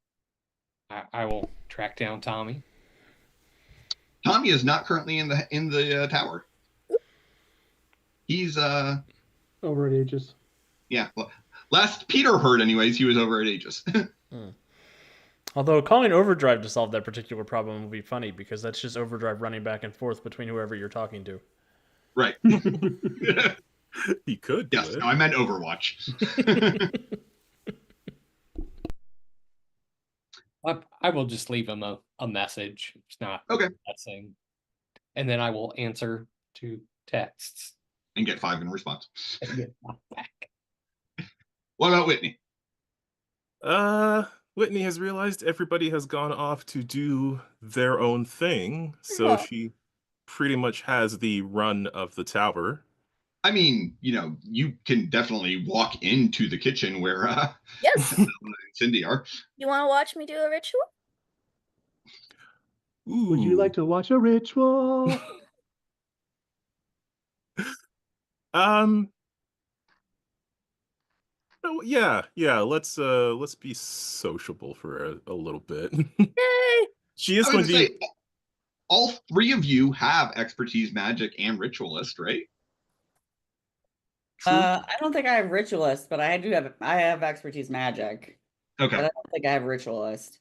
I will track down Tommy. Tommy is not currently in the tower. He's over at Aegis. Yeah. Well, last Peter heard, anyways, he was over at Aegis. Although calling Overdrive to solve that particular problem would be funny because that's just Overdrive running back and forth between whoever you're talking to. Right. He could. Yes. No, I meant Overwatch. I will just leave him a message. It's not okay. Thing. And then I will answer 2 texts. And get 5 in response. And get 5 back. What about Whitney? Whitney has realized everybody has gone off to do their own thing, so she pretty much has the run of the tower. I mean, you can definitely walk into the kitchen where yes, Cindy are. You want to watch me do a ritual? Ooh. Would you like to watch a ritual? Oh, yeah. Let's be sociable for a little bit. Yay! She is going to be. All 3 of you have expertise magic and ritualist, right? I don't think I have ritualist, but I have expertise magic. Okay. But I don't think I have ritualist.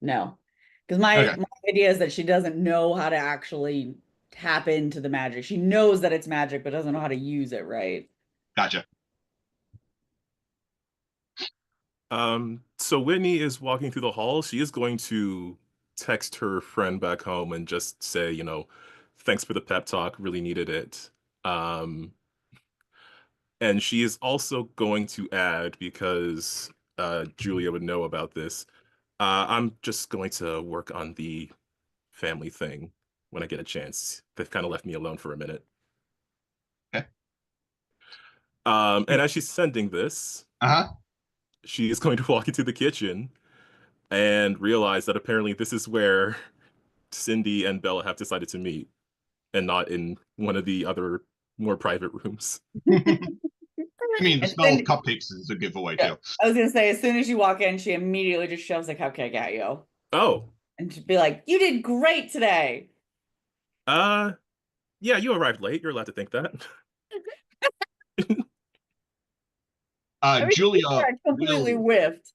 No. Because my idea is that she doesn't know how to actually tap into the magic. She knows that it's magic, but doesn't know how to use it right. Gotcha. So Whitney is walking through the hall. She is going to text her friend back home and just say, thanks for the pep talk. Really needed it. And she is also going to add, because Julia would know about this, I'm just going to work on the family thing when I get a chance. They've kind of left me alone for a minute. Okay. And as she's sending this, she is going to walk into the kitchen and realize that apparently this is where Cindy and Bella have decided to meet, and not in one of the other more private rooms. I mean, the smell of cupcakes is a giveaway, too. I was going to say, as soon as you walk in, she immediately just shoves a cupcake at you. Oh. And she'd be like, you did great today. Yeah, you arrived late. You're allowed to think that. Julia completely whiffed.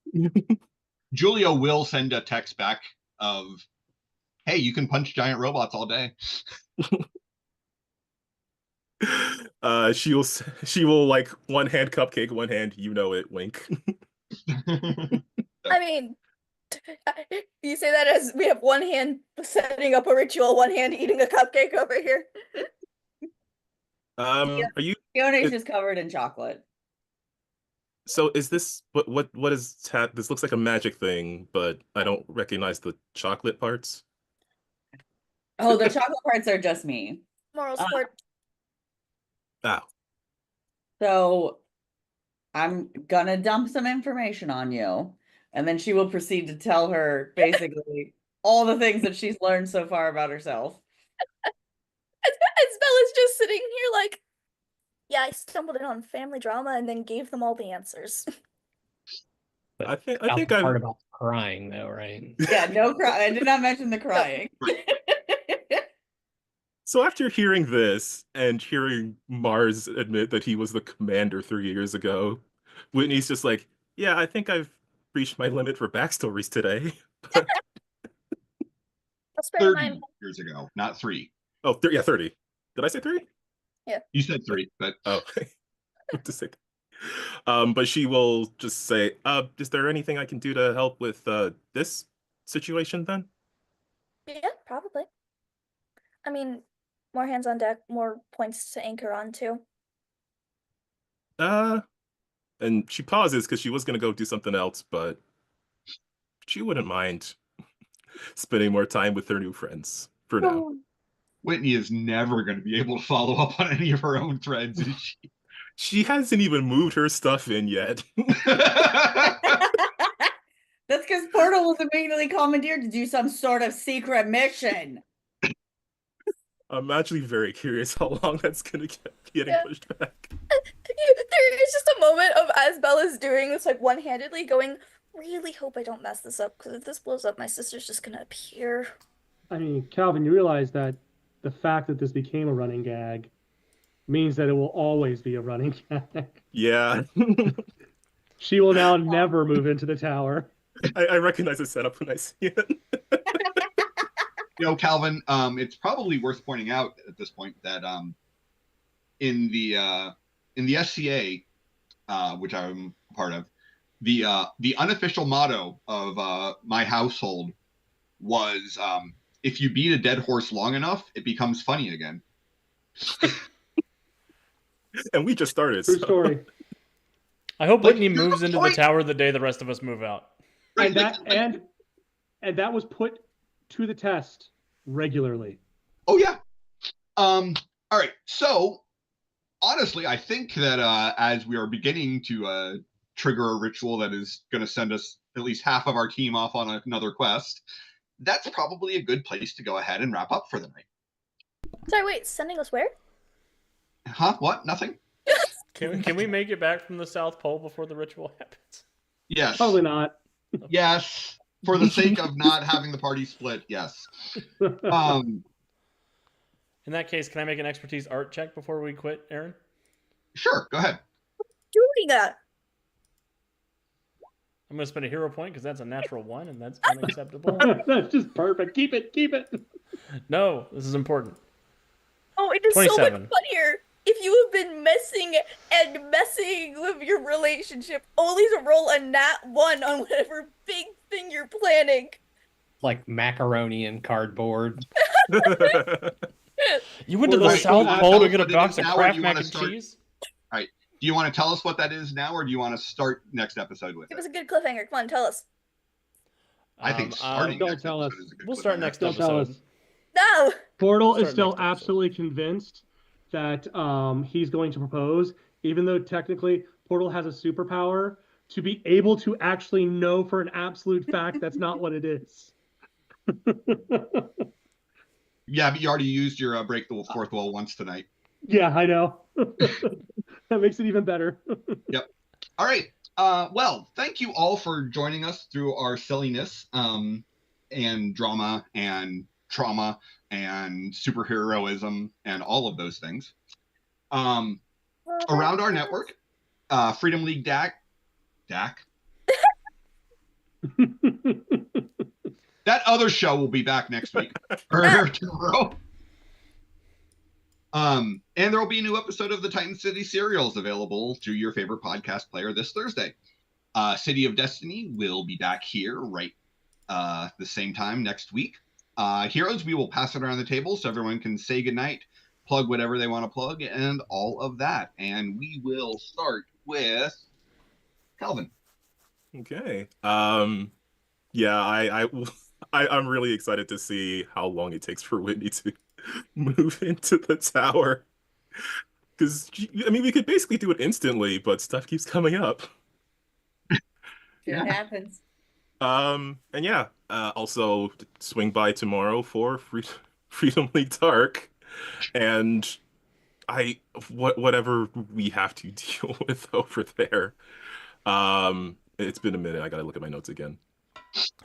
Julia will send a text back of, hey, you can punch giant robots all day. She will like one hand cupcake, one hand it, wink. I mean, you say that as we have one hand setting up a ritual, one hand eating a cupcake over here. Are you? Fiona's just covered in chocolate. So is this what is this looks like a magic thing, but I don't recognize the chocolate parts. Oh, the chocolate parts are just me. Moral support. So I'm gonna dump some information on you, and then she will proceed to tell her basically all the things that she's learned so far about herself. As Bella's just sitting here like, yeah, I stumbled in on family drama and then gave them all the answers. But I think the I'm part about crying though, right? Yeah, no cry. I did not mention the crying. So after hearing this and hearing Mars admit that he was the commander 3 years ago, Whitney's just like, yeah, I think I've reached my limit for backstories today. I'll spare 30 mine. years ago, not 3. Oh, yeah, 30. Did I say 3? You said 3, but Oh, to say but she will just say, is there anything I can do to help with this situation then? Yeah, probably. I mean, more hands on deck, more points to anchor on too. And she pauses because she was gonna go do something else, but she wouldn't mind spending more time with her new friends for now. Whitney is never going to be able to follow up on any of her own threads, is she? She hasn't even moved her stuff in yet. That's because Portal was immediately commandeered to do some sort of secret mission. I'm actually very curious how long that's gonna get getting pushed back. There is just a moment of as Bella's doing this like one-handedly going, really hope I don't mess this up, because if this blows up, my sister's just gonna appear. I mean, Calvin, you realize that the fact that this became a running gag means that it will always be a running gag. Yeah. She will now never move into the tower. I recognize the setup when I see it. You know, Calvin, it's probably worth pointing out at this point that in the SCA, which I'm a part of, the unofficial motto of my household was, if you beat a dead horse long enough, it becomes funny again. And we just started. True so. story. I hope Like, Whitney here's moves the into point. the tower the day the rest of us move out. And that was put to the test regularly. Oh yeah. All right. So honestly, I think that as we are beginning to trigger a ritual that is going to send us at least half of our team off on another quest, that's probably a good place to go ahead and wrap up for the night. Sorry, wait, sending us where? Huh? What? Nothing? Can we make it back from the South Pole before the ritual happens? Yes. Probably not. Yes. For the sake of not having the party split, yes. In that case, can I make an expertise art check before we quit, Aaron? Sure, go ahead. Doing that. I'm going to spend a hero point because that's a natural 1, and that's unacceptable. That's just perfect. Keep it. No, this is important. Oh, it is so 27. much funnier if you have been messing with your relationship, only to roll a nat 1 on whatever big thing you're planning. Like macaroni and cardboard. You went to the Right, South so Pole to tell us get a what it box is of now, or do Kraft you mac wanna and start- cheese? Do you want to tell us what that is now, or do you want to start next episode with It it? was a good cliffhanger. Come on, tell us. I think starting don't next tell us. episode is a good We'll start cliffhanger. next Don't tell episode. us. No! Portal is Start still next episode. absolutely convinced that he's going to propose, even though technically Portal has a superpower to be able to actually know for an absolute fact that's not what it is. Yeah, but you already used your break the fourth wall once tonight. Yeah, I know. That makes it even better. Yep. All right. Well, thank you all for joining us through our silliness and drama and trauma and superheroism and all of those things. Around our network, Freedom League DAC. That other show will be back next week or tomorrow. And there will be a new episode of the Titan City Serials available to your favorite podcast player this Thursday. City of Destiny will be back here right the same time next week. Heroes, we will pass it around the table so everyone can say goodnight, plug whatever they want to plug, and all of that. And we will start with Calvin. Okay. Yeah, I'm really excited to see how long it takes for Whitney to move into the tower. Because, I mean, we could basically do it instantly, but stuff keeps coming up. Shit happens. And yeah, also swing by tomorrow for Freedom League Dark. And whatever we have to deal with over there. It's been a minute. I gotta look at my notes again.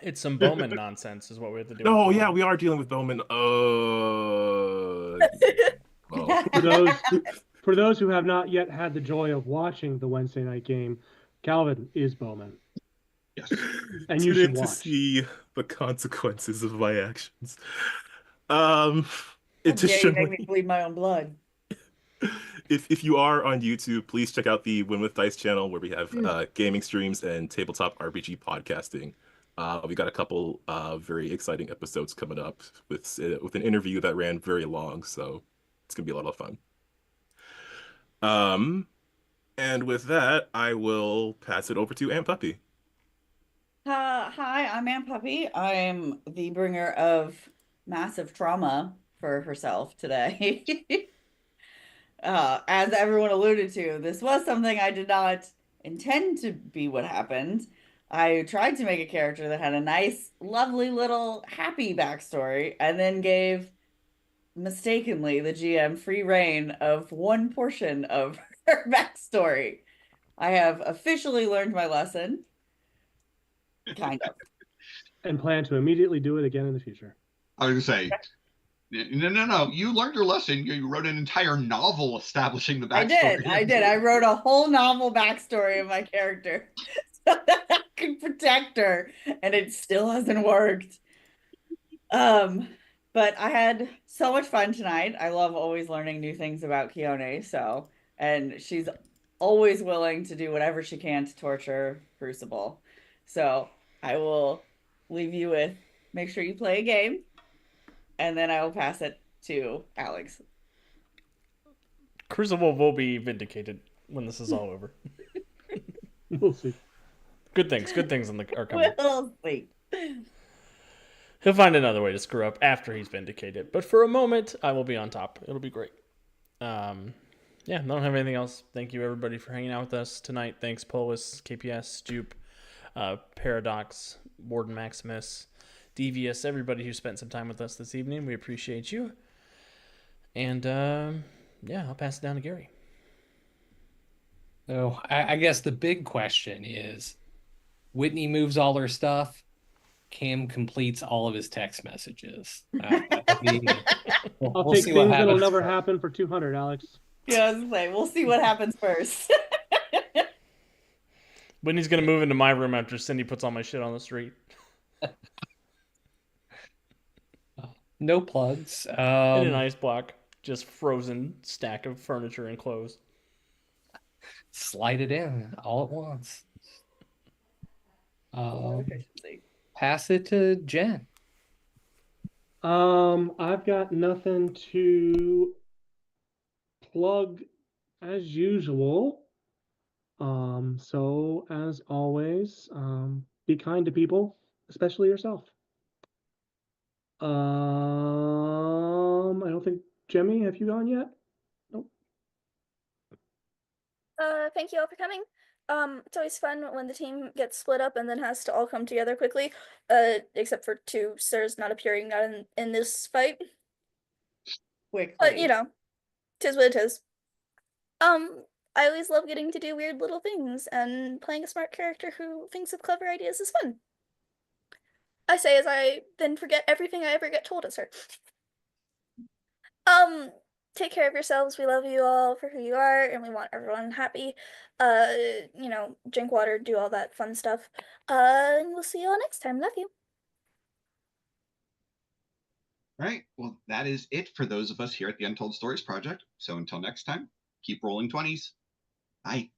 It's some Bowman nonsense, is what we have to do. No, with yeah, Bowman. we are dealing with Bowman. Well, For those who have not yet had the joy of watching the Wednesday night game, Calvin is Bowman. Yes. And you tune should in to watch. see the consequences of my actions. How dare you make me Additionally, bleed my own blood? if you are on YouTube, please check out the Win with Dice channel where we have gaming streams and tabletop RPG podcasting. We got a couple very exciting episodes coming up with an interview that ran very long, so it's gonna be a lot of fun. And with that, I will pass it over to Aunt Puppy. Hi, I'm Aunt Puppy. I'm the bringer of massive trauma for herself today. As everyone alluded to, this was something I did not intend to be what happened. I tried to make a character that had a nice, lovely little happy backstory and then gave mistakenly the GM free reign of one portion of her backstory. I have officially learned my lesson. Kind of. And plan to immediately do it again in the future. I was going to say, no. You learned your lesson. You wrote an entire novel establishing the backstory. I did. I wrote a whole novel backstory of my character so that I could protect her, and it still hasn't worked. But I had so much fun tonight. I love always learning new things about Keone, and she's always willing to do whatever she can to torture Crucible. So I will leave you with, make sure you play a game, and then I will pass it to Alex. Crucible will be vindicated when this is all over. We'll see. Good things are coming. We'll see. He'll find another way to screw up after he's vindicated. But for a moment, I will be on top. It'll be great. Yeah, I don't have anything else. Thank you, everybody, for hanging out with us tonight. Thanks, Polis, KPS, Jupe, Paradox, Warden Maximus, Devious, everybody who spent some time with us this evening. We appreciate you. And, yeah, I'll pass it down to Gary. So I guess the big question is, Whitney moves all her stuff. Cam completes all of his text messages. I'll take things that'll never happen for 200, Alex. Yeah, I was gonna say, we'll see what happens first. Whitney's going to move into my room after Cindy puts all my shit on the street. No plugs. In an ice block. Just frozen stack of furniture and clothes. Slide it in all at once. Pass it to Jen. I've got nothing to plug as usual. So as always, be kind to people, especially yourself. I don't think, Jemmy, have you gone yet? Nope. Thank you all for coming. It's always fun when the team gets split up and then has to all come together quickly. Except for two sirs not appearing in this fight. Quickly. But you know, 'tis what it is. I always love getting to do weird little things, and playing a smart character who thinks of clever ideas is fun. I say as I then forget everything I ever get told as her. Take care of yourselves. We love you all for who you are, and we want everyone happy. You know, drink water, do all that fun stuff. And we'll see you all next time. Love you. All right. Well, that is it for those of us here at the Untold Stories Project. So until next time, keep rolling 20s. Bye.